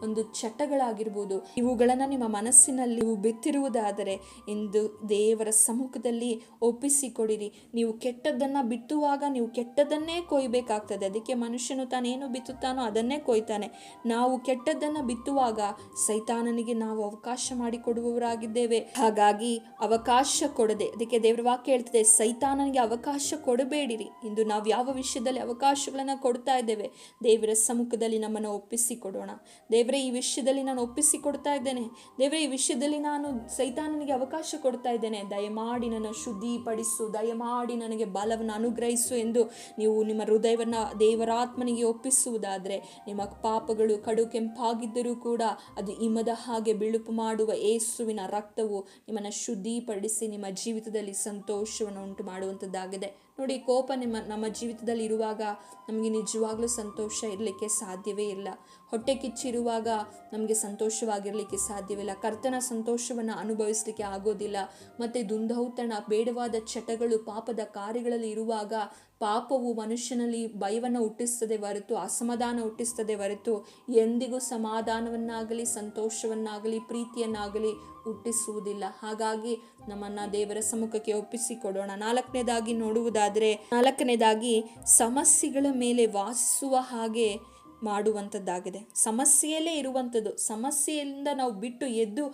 ಒಂದು ಚಟಗಳಾಗಿರ್ಬೋದು. ಇವುಗಳನ್ನು ನಿಮ್ಮ ಮನಸ್ಸಿನಲ್ಲಿ ನೀವು ಬಿತ್ತಿರುವುದಾದರೆ ಇಂದು ದೇವರ ಸಮ್ಮುಖದಲ್ಲಿ ಒಪ್ಪಿಸಿಕೊಡಿರಿ. ನೀವು ಕೆಟ್ಟದ್ದನ್ನು ಬಿತ್ತುವಾಗ ನೀವು ಕೆಟ್ಟದ್ದನ್ನೇ ಕೊಯ್ಬೇಕಾಗ್ತದೆ. ಅದಕ್ಕೆ ಮನುಷ್ಯನು ತಾನೇನು ಬಿತ್ತುತ್ತಾನೋ ಅದನ್ನೇ ಕೊಯ್ತಾನೆ. ನಾವು ಕೆಟ್ಟದ್ದನ್ನು ಬಿತ್ತುವಾಗ ಸೈತಾನನಿಗೆ ನಾವು ಅವಕಾಶ ಮಾಡಿಕೊಡುವವರಾಗಿದ್ದೇವೆ. ಹಾಗಾಗಿ ಅವಕಾಶ ಕೊಡದೆ, ಅದಕ್ಕೆ ದೇವರ ವಾಕ್ಯ ಹೇಳ್ತದೆ, ಸೈತಾನನಿಗೆ ಅವಕಾಶ ಕೊಡಬೇಡಿರಿ. ಇಂದು ನಾವು ಯಾವ ವಿಷಯದಲ್ಲಿ ಅವಕಾಶಗಳನ್ನು ಕೊಡ್ತಾ ಇದ್ದೇವೆ? ದೇವರ ಸಮ್ಮುಖದಲ್ಲಿ ನಮ್ಮನ್ನು ಒಪ್ಪಿಸಿಕೊಡೋಣ. ದೇವರೇ, ಈ ವಿಷಯದಲ್ಲಿ ನಾನು ಒಪ್ಪಿಸಿಕೊಡ್ತಾ ಇದ್ದೇನೆ. ದೇವರೇ, ಈ ವಿಷಯದಲ್ಲಿ ನಾನು ಸೈತಾನನಿಗೆ ಅವಕಾಶ ಕೊಡ್ತಾ ಇದ್ದೇನೆ. ದಯಮಾಡಿ ನನ್ನ ಶುದ್ಧಿಪಡಿಸು, ದಯಮಾಡಿ ನನಗೆ ಬಲವನ್ನು ಅನುಗ್ರಹಿಸು ಎಂದು ನೀವು ನಿಮ್ಮ ಹೃದಯವನ್ನು ದೇವರಾತ್ಮನಿಗೆ ಒಪ್ಪಿಸುವುದಾದರೆ, ನಿಮ್ಮ ಪಾಪಗಳು ಕಡು ಕೆಂಪಾಗಿದ್ದರೂ ಕೂಡ ಅದು ಹಿಮದ ಹಾಗೆ ಬಿಳುಪು ಮಾಡುವ ಯೇಸುವಿನ ರಕ್ತವು ನಿಮ್ಮನ್ನು ಶುದ್ಧಿಪಡಿಸಿ ನಿಮ್ಮ ಜೀವಿತದಲ್ಲಿ ಸಂತೋಷವನ್ನು ಉಂಟು ಮಾಡುವಂಥದ್ದಾಗಿದೆ. ನೋಡಿ, ಕೋಪ ನಮ್ಮ ಜೀವಿತದಲ್ಲಿ ಇರುವಾಗ ನಮಗೆ ನಿಜವಾಗ್ಲೂ ಸಂತೋಷ ಇರಲಿಕ್ಕೆ ಸಾಧ್ಯವೇ ಇಲ್ಲ. ಹೊಟ್ಟೆ ಕಿಚ್ಚಿರುವಾಗ ನಮಗೆ ಸಂತೋಷವಾಗಿರಲಿಕ್ಕೆ ಸಾಧ್ಯವಿಲ್ಲ. ಕರ್ತನ ಸಂತೋಷವನ್ನು ಅನುಭವಿಸಲಿಕ್ಕೆ ಆಗೋದಿಲ್ಲ. ಮತ್ತು ದುಂದೌತಣ, ಬೇಡವಾದ ಚಟಗಳು, ಪಾಪದ ಕಾರ್ಯಗಳಲ್ಲಿ ಇರುವಾಗ ಪಾಪವು ಮನುಷ್ಯನಲ್ಲಿ ಭಯವನ್ನು ಹುಟ್ಟಿಸ್ತದೆ ಹೊರತು, ಅಸಮಾಧಾನ ಹುಟ್ಟಿಸ್ತದೆ ಹೊರತು ಎಂದಿಗೂ ಸಮಾಧಾನವನ್ನಾಗಲಿ, ಸಂತೋಷವನ್ನಾಗಲಿ, ಪ್ರೀತಿಯನ್ನಾಗಲಿ ಹುಟ್ಟಿಸುವುದಿಲ್ಲ. ಹಾಗಾಗಿ ನಮ್ಮನ್ನು ದೇವರ ಸಮ್ಮುಖಕ್ಕೆ ಒಪ್ಪಿಸಿಕೊಡೋಣ. ನಾಲ್ಕನೇದಾಗಿ ಸಮಸ್ಯೆಗಳ ಮೇಲೆ ವಾಸಿಸುವ ಹಾಗೆ ಮಾಡುವಂಥದ್ದಾಗಿದೆ. ಸಮಸ್ಯೆಯಲ್ಲೇ ಇರುವಂಥದ್ದು, ಸಮಸ್ಯೆಯಿಂದ ನಾವು ಬಿಟ್ಟು ಎದ್ದು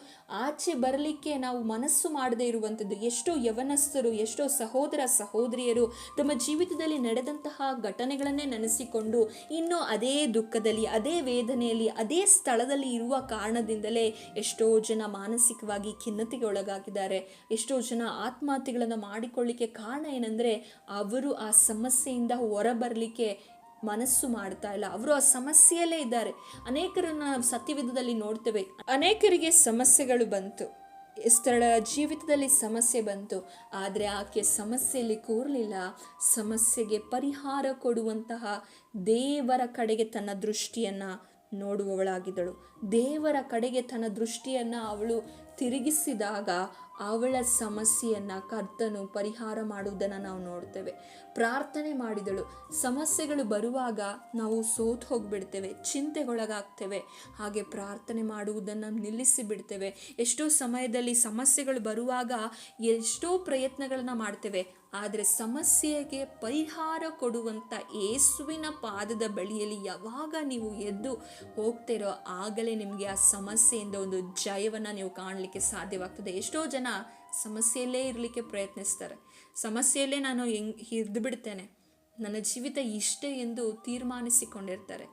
ಆಚೆ ಬರಲಿಕ್ಕೆ ನಾವು ಮನಸ್ಸು ಮಾಡದೇ ಇರುವಂಥದ್ದು. ಎಷ್ಟೋ ಯವನಸ್ಥರು, ಎಷ್ಟೋ ಸಹೋದರ ಸಹೋದರಿಯರು ತಮ್ಮ ಜೀವಿತದಲ್ಲಿ ನಡೆದಂತಹ ಘಟನೆಗಳನ್ನೇ ನೆನೆಸಿಕೊಂಡು ಇನ್ನೂ ಅದೇ ದುಃಖದಲ್ಲಿ, ಅದೇ ವೇದನೆಯಲ್ಲಿ, ಅದೇ ಸ್ಥಳದಲ್ಲಿ ಇರುವ ಕಾರಣದಿಂದಲೇ ಎಷ್ಟೋ ಜನ ಮಾನಸಿಕವಾಗಿ ಖಿನ್ನತೆಗೆ ಒಳಗಾಗಿದ್ದಾರೆ. ಎಷ್ಟೋ ಜನ ಆತ್ಮಹತ್ಯೆಗಳನ್ನು ಮಾಡಿಕೊಳ್ಳಿಕ್ಕೆ ಕಾರಣ ಏನಂದರೆ, ಅವರು ಆ ಸಮಸ್ಯೆಯಿಂದ ಹೊರಬರಲಿಕ್ಕೆ ಮನಸ್ಸು ಮಾಡ್ತಾ ಇಲ್ಲ. ಅವರು ಆ ಸಮಸ್ಯೆಯಲ್ಲೇ ಇದ್ದಾರೆ. ಅನೇಕರನ್ನು ನಾವು ಸತ್ಯವೇದದಲ್ಲಿ ನೋಡ್ತೇವೆ. ಅನೇಕರಿಗೆ ಸಮಸ್ಯೆಗಳು ಬಂತು, ಎಸ್ತಳ ಜೀವಿತದಲ್ಲಿ ಸಮಸ್ಯೆ ಬಂತು, ಆದರೆ ಆಕೆ ಸಮಸ್ಯೆಯಲ್ಲಿ ಕೂರಲಿಲ್ಲ. ಸಮಸ್ಯೆಗೆ ಪರಿಹಾರ ಕೊಡುವಂತಹ ದೇವರ ಕಡೆಗೆ ತನ್ನ ದೃಷ್ಟಿಯನ್ನು ನೋಡುವವಳಾಗಿದ್ದಳು. ದೇವರ ಕಡೆಗೆ ತನ್ನ ದೃಷ್ಟಿಯನ್ನು ಅವಳು ತಿರುಗಿಸಿದಾಗ ಅವಳ ಸಮಸ್ಯೆಯನ್ನು ಕರ್ತನು ಪರಿಹಾರ ಮಾಡುವುದನ್ನು ನಾವು ನೋಡ್ತೇವೆ. ಪ್ರಾರ್ಥನೆ ಮಾಡಿದಳು. ಸಮಸ್ಯೆಗಳು ಬರುವಾಗ ನಾವು ಸೋತು ಹೋಗಿಬಿಡ್ತೇವೆ, ಚಿಂತೆಗೊಳಗಾಗ್ತೇವೆ. ಹಾಗೆ ಪ್ರಾರ್ಥನೆ ಮಾಡುವುದನ್ನು ನಿಲ್ಲಿಸಿ ಬಿಡ್ತೇವೆ. ಎಷ್ಟೋ ಸಮಯದಲ್ಲಿ ಸಮಸ್ಯೆಗಳು ಬರುವಾಗ ಎಷ್ಟೋ ಪ್ರಯತ್ನಗಳನ್ನ ಮಾಡ್ತೇವೆ, ಆದರೆ ಸಮಸ್ಯೆಗೆ ಪರಿಹಾರ ಕೊಡುವಂಥ ಯೇಸುವಿನ ಪಾದದ ಬಳಿಯಲ್ಲಿ ಯಾವಾಗ ನೀವು ಎದ್ದು ಹೋಗ್ತಿರೋ ಆಗಲೇ ನಿಮಗೆ ಆ ಸಮಸ್ಯೆಯಿಂದ ಒಂದು ಜಯವನ್ನು ನೀವು ಕಾಣಲಿಕ್ಕೆ ಸಾಧ್ಯವಾಗ್ತದೆ. ಎಷ್ಟೋ ಜನ ಸಮಸ್ಯೆಯಲ್ಲೇ ಇರಲಿಕ್ಕೆ ಪ್ರಯತ್ನಿಸ್ತಾರೆ. ಸಮಸ್ಯೆಯಲ್ಲೇ ನಾನು ಹಿಡಿದು ಬಿಡ್ತೇನೆ, ನನ್ನ ಜೀವಿತ ಇಷ್ಟೇ ಎಂದು ತೀರ್ಮಾನಿಸಿಕೊಂಡಿರ್ತಾರೆ.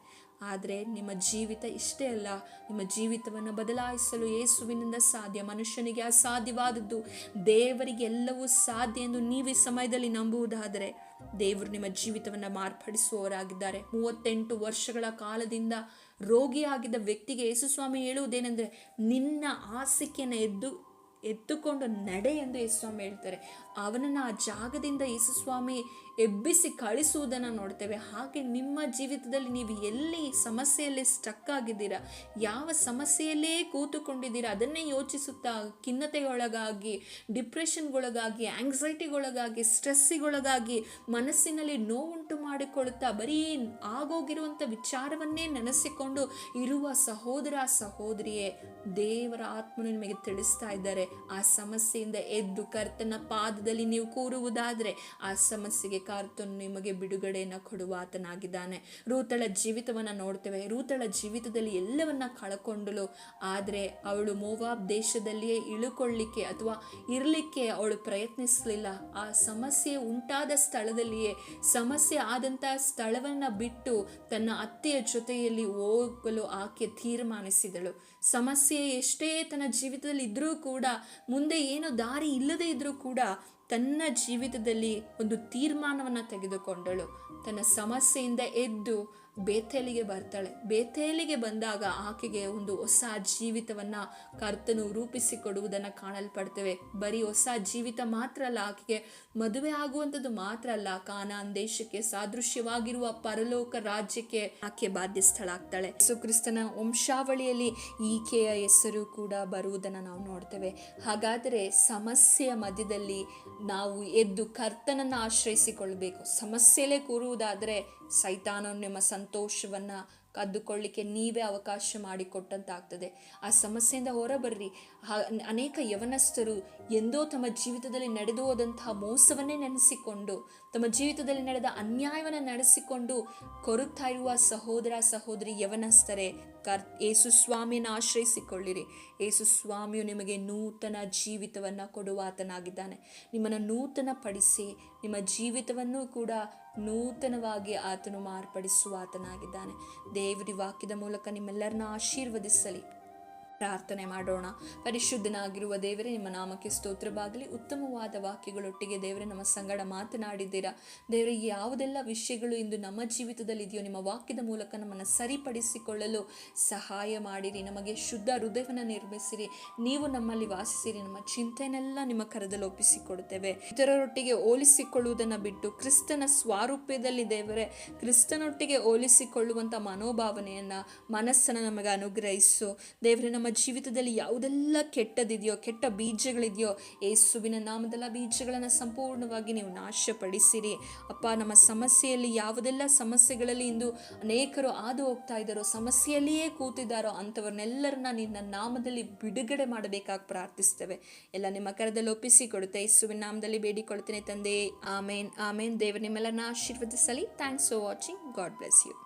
ಆದರೆ ನಿಮ್ಮ ಜೀವಿತ ಇಷ್ಟೇ ಅಲ್ಲ. ನಿಮ್ಮ ಜೀವಿತವನ್ನು ಬದಲಾಯಿಸಲು ಯೇಸುವಿನಿಂದ ಸಾಧ್ಯ. ಮನುಷ್ಯನಿಗೆ ಅಸಾಧ್ಯವಾದದ್ದು ದೇವರಿಗೆ ಎಲ್ಲವೂ ಸಾಧ್ಯ ಎಂದು ನೀವು ಈ ಸಮಯದಲ್ಲಿ ನಂಬುವುದಾದರೆ ದೇವರು ನಿಮ್ಮ ಜೀವಿತವನ್ನು ಮಾರ್ಪಡಿಸುವವರಾಗಿದ್ದಾರೆ. 38 ವರ್ಷಗಳ ಕಾಲದಿಂದ ರೋಗಿಯಾಗಿದ್ದ ವ್ಯಕ್ತಿಗೆ ಯೇಸು ಸ್ವಾಮಿ ಹೇಳುವುದೇನೆಂದರೆ, ನಿನ್ನ ಹಾಸಿಗೆಯನ್ನು ಎತ್ತುಕೊಂಡು ನಡೆ ಎಂದು ಯೇಸುಸ್ವಾಮಿ ಹೇಳ್ತಾರೆ. ಅವನನ್ನು ಆ ಜಾಗದಿಂದ ಯೇಸುಸ್ವಾಮಿ ಎಬ್ಬಿಸಿ ಕಳಿಸುವುದನ್ನು ನೋಡ್ತೇವೆ. ಹಾಗೆ ನಿಮ್ಮ ಜೀವಿತದಲ್ಲಿ ನೀವು ಎಲ್ಲಿ ಸಮಸ್ಯೆಯಲ್ಲಿ ಸ್ಟಕ್ ಆಗಿದ್ದೀರಾ, ಯಾವ ಸಮಸ್ಯೆಯಲ್ಲೇ ಕೂತುಕೊಂಡಿದ್ದೀರಾ, ಅದನ್ನೇ ಯೋಚಿಸುತ್ತಾ ಖಿನ್ನತೆಗೊಳಗಾಗಿ, ಡಿಪ್ರೆಷನ್ಗೊಳಗಾಗಿ, ಆಂಗ್ಸೈಟಿಗೊಳಗಾಗಿ, ಸ್ಟ್ರೆಸ್ಸಿಗೊಳಗಾಗಿ, ಮನಸ್ಸಿನಲ್ಲಿ ನೋವುಂಟು ಮಾಡಿಕೊಳ್ಳುತ್ತಾ ಬರೀ ಆಗೋಗಿರುವಂಥ ವಿಚಾರವನ್ನೇ ನೆನೆಸಿಕೊಂಡು ಇರುವ ಸಹೋದರ ಸಹೋದರಿಯೇ, ದೇವರ ಆತ್ಮನು ನಿಮಗೆ ತಿಳಿಸ್ತಾ ಇದ್ದಾರೆ, ಆ ಸಮಸ್ಯೆಯಿಂದ ಎದ್ದು ಕರ್ತನ ಪಾದದಲ್ಲಿ ನೀವು ಕೂರುವುದಾದರೆ ಆ ಸಮಸ್ಯೆಗೆ ಕರ್ತನು ನಿಮಗೆ ಬಿಡುಗಡೆಯನ್ನು ಕೊಡುವ ಆತನಾಗಿದ್ದಾನೆ. ರೂತಳ ಜೀವಿತವನ್ನು ನೋಡ್ತೇವೆ. ರೂತಳ ಜೀವಿತದಲ್ಲಿ ಎಲ್ಲವನ್ನ ಕಳ್ಕೊಂಡಳು. ಆದರೆ ಅವಳು ಮೋವಾಬ್ ದೇಶದಲ್ಲಿಯೇ ಇಳುಕೊಳ್ಳಿಕ್ಕೆ ಅಥವಾ ಇರಲಿಕ್ಕೆ ಅವಳು ಪ್ರಯತ್ನಿಸಲಿಲ್ಲ. ಆ ಸಮಸ್ಯೆ ಉಂಟಾದ ಸ್ಥಳದಲ್ಲಿಯೇ, ಸಮಸ್ಯೆ ಆದಂಥ ಸ್ಥಳವನ್ನು ಬಿಟ್ಟು ತನ್ನ ಅತ್ತೆಯ ಜೊತೆಯಲ್ಲಿ ಹೋಗಲು ಆಕೆ ತೀರ್ಮಾನಿಸಿದಳು. ಸಮಸ್ಯೆ ಎಷ್ಟೇ ತನ್ನ ಜೀವಿತದಲ್ಲಿ ಇದ್ರೂ ಕೂಡ, ಮುಂದೆ ಏನೋ ದಾರಿ ಇಲ್ಲದೆ ಇದ್ರೂ ಕೂಡ ತನ್ನ ಜೀವಿತದಲ್ಲಿ ಒಂದು ತೀರ್ಮಾನವನ್ನು ತೆಗೆದುಕೊಂಡಳು. ತನ್ನ ಸಮಸ್ಯೆಯಿಂದ ಎದ್ದು ಬೇತೇಲಿಗೆ ಬರ್ತಾಳೆ. ಬೇತೇಲಿಗೆ ಬಂದಾಗ ಆಕೆಗೆ ಒಂದು ಹೊಸ ಜೀವಿತವನ್ನು ಕರ್ತನು ರೂಪಿಸಿಕೊಡುವುದನ್ನು ಕಾಣಲ್ಪಡ್ತೇವೆ. ಬರೀ ಹೊಸ ಜೀವಿತ ಮಾತ್ರ ಅಲ್ಲ, ಆಕೆಗೆ ಮದುವೆ ಆಗುವಂಥದ್ದು ಮಾತ್ರ ಅಲ್ಲ, ಕಾನಾನ್ ದೇಶಕ್ಕೆ ಸಾದೃಶ್ಯವಾಗಿರುವ ಪರಲೋಕ ರಾಜ್ಯಕ್ಕೆ ಆಕೆ ಬಾಧ್ಯಸ್ಥಳಾಗ್ತಾಳೆ. ಯೇಸು ಕ್ರಿಸ್ತನ ವಂಶಾವಳಿಯಲ್ಲಿ ಈಕೆಯ ಹೆಸರು ಕೂಡ ಬರುವುದನ್ನು ನಾವು ನೋಡ್ತೇವೆ. ಹಾಗಾದರೆ ಸಮಸ್ಯೆಯ ಮಧ್ಯದಲ್ಲಿ ನಾವು ಎದ್ದು ಕರ್ತನನ್ನು ಆಶ್ರಯಿಸಿಕೊಳ್ಬೇಕು. ಸಮಸ್ಯೆಯಲ್ಲೇ ಕೂರುವುದಾದರೆ ಸೈತಾನನು ನಿಮ್ಮ ಸಂತೋಷವನ್ನು ಕದ್ದುಕೊಳ್ಳಿಕ್ಕೆ ನೀವೇ ಅವಕಾಶ ಮಾಡಿಕೊಟ್ಟಂತಾಗ್ತದೆ. ಆ ಸಮಸ್ಯೆಯಿಂದ ಹೊರಬರ್ರಿ. ಅನೇಕ ಯವನಸ್ಥರು ಎಂದೋ ತಮ್ಮ ಜೀವಿತದಲ್ಲಿ ನಡೆದು ಹೋದಂತಹ ಮೋಸವನ್ನೇ ನೆನೆಸಿಕೊಂಡು, ತಮ್ಮ ಜೀವಿತದಲ್ಲಿ ನಡೆದ ಅನ್ಯಾಯವನ್ನು ನಡೆಸಿಕೊಂಡು ಕೊರುತ್ತಾ ಇರುವ ಸಹೋದರ ಸಹೋದರಿ ಯವನಸ್ಥರೇ, ಯೇಸು ಸ್ವಾಮಿಯನ್ನು ಆಶ್ರಯಿಸಿಕೊಳ್ಳಿರಿ. ಯೇಸು ಸ್ವಾಮಿಯು ನಿಮಗೆ ನೂತನ ಜೀವಿತವನ್ನು ಕೊಡುವ ಆತನಾಗಿದ್ದಾನೆ. ನಿಮ್ಮನ್ನು ನೂತನ ಪಡಿಸಿ ನಿಮ್ಮ ಜೀವಿತವನ್ನು ಕೂಡ ನೂತನವಾಗಿ ಆತನು ಮಾರ್ಪಡಿಸುವ ಆತನಾಗಿದ್ದಾನೆ. ದೇವರ ವಾಕ್ಯದ ಮೂಲಕ ನಿಮ್ಮೆಲ್ಲರನ್ನ ಆಶೀರ್ವದಿಸಲಿ. ಪ್ರಾರ್ಥನೆ ಮಾಡೋಣ. ಪರಿಶುದ್ಧನಾಗಿರುವ ದೇವರೇ, ನಿಮ್ಮ ನಾಮಕ್ಕೆ ಸ್ತೋತ್ರವಾಗಲಿ. ಉತ್ತಮವಾದ ವಾಕ್ಯಗಳೊಟ್ಟಿಗೆ ದೇವರೇ ನಮ್ಮ ಸಂಗಡ ಮಾತನಾಡಿದ್ದೀರಾ. ದೇವರೇ, ಯಾವುದೆಲ್ಲ ವಿಷಯಗಳು ಇಂದು ನಮ್ಮ ಜೀವಿತದಲ್ಲಿ ಇದೆಯೋ ನಿಮ್ಮ ವಾಕ್ಯದ ಮೂಲಕ ನಮ್ಮನ್ನು ಸರಿಪಡಿಸಿಕೊಳ್ಳಲು ಸಹಾಯ ಮಾಡಿರಿ. ನಮಗೆ ಶುದ್ಧ ಹೃದಯವನ್ನು ನಿರ್ಮಿಸಿರಿ. ನೀವು ನಮ್ಮಲ್ಲಿ ವಾಸಿಸಿರಿ. ನಮ್ಮ ಚಿಂತೆನೆಲ್ಲ ನಿಮ್ಮ ಕರದಲ್ಲಿ ಒಪ್ಪಿಸಿಕೊಡುತ್ತೇವೆ. ಇತರರೊಟ್ಟಿಗೆ ಹೋಲಿಸಿಕೊಳ್ಳುವುದನ್ನು ಬಿಟ್ಟು ಕ್ರಿಸ್ತನ ಸ್ವಾರೂಪ್ಯದಲ್ಲಿ ದೇವರೇ, ಕ್ರಿಸ್ತನೊಟ್ಟಿಗೆ ಹೋಲಿಸಿಕೊಳ್ಳುವಂಥ ಮನೋಭಾವನೆಯನ್ನು, ಮನಸ್ಸನ್ನು ನಮಗೆ ಅನುಗ್ರಹಿಸು. ದೇವರೇ, ನಮ್ಮ ಜೀವಿತದಲ್ಲಿ ಯಾವುದೆಲ್ಲ ಕೆಟ್ಟದಿದೆಯೋ, ಕೆಟ್ಟ ಬೀಜಗಳಿದೆಯೋ, ಯೇಸುವಿನ ನಾಮದಲ್ಲ ಬೀಜಗಳನ್ನು ಸಂಪೂರ್ಣವಾಗಿ ನೀವು ನಾಶಪಡಿಸಿರಿ. ಅಪ್ಪ, ನಮ್ಮ ಸಮಸ್ಯೆಯಲ್ಲಿ ಯಾವುದೆಲ್ಲ ಸಮಸ್ಯೆಗಳಲ್ಲಿ ಇಂದು ಅನೇಕರು ಹಾದು ಹೋಗ್ತಾ ಇದ್ದಾರೋ, ಸಮಸ್ಯೆಯಲ್ಲಿಯೇ ಕೂತಿದ್ದಾರೋ ಅಂಥವ್ರನ್ನೆಲ್ಲರನ್ನ ನಿನ್ನ ನಾಮದಲ್ಲಿ ಬಿಡುಗಡೆ ಮಾಡಬೇಕಾಗಿ ಪ್ರಾರ್ಥಿಸ್ತೇವೆ. ಎಲ್ಲ ನಿಮ್ಮ ಕರದಲ್ಲಿ ಒಪ್ಪಿಸಿಕೊಡುತ್ತೆ. ಯೇಸುವಿನ ನಾಮದಲ್ಲಿ ಬೇಡಿಕೊಳ್ತೇನೆ ತಂದೆ. ಆಮೇನ್ ಆಮೇನ್. ದೇವರು ನಿಮ್ಮೆಲ್ಲರನ್ನ ಆಶೀರ್ವದಿಸಲಿ. Thanks for watching. God bless you.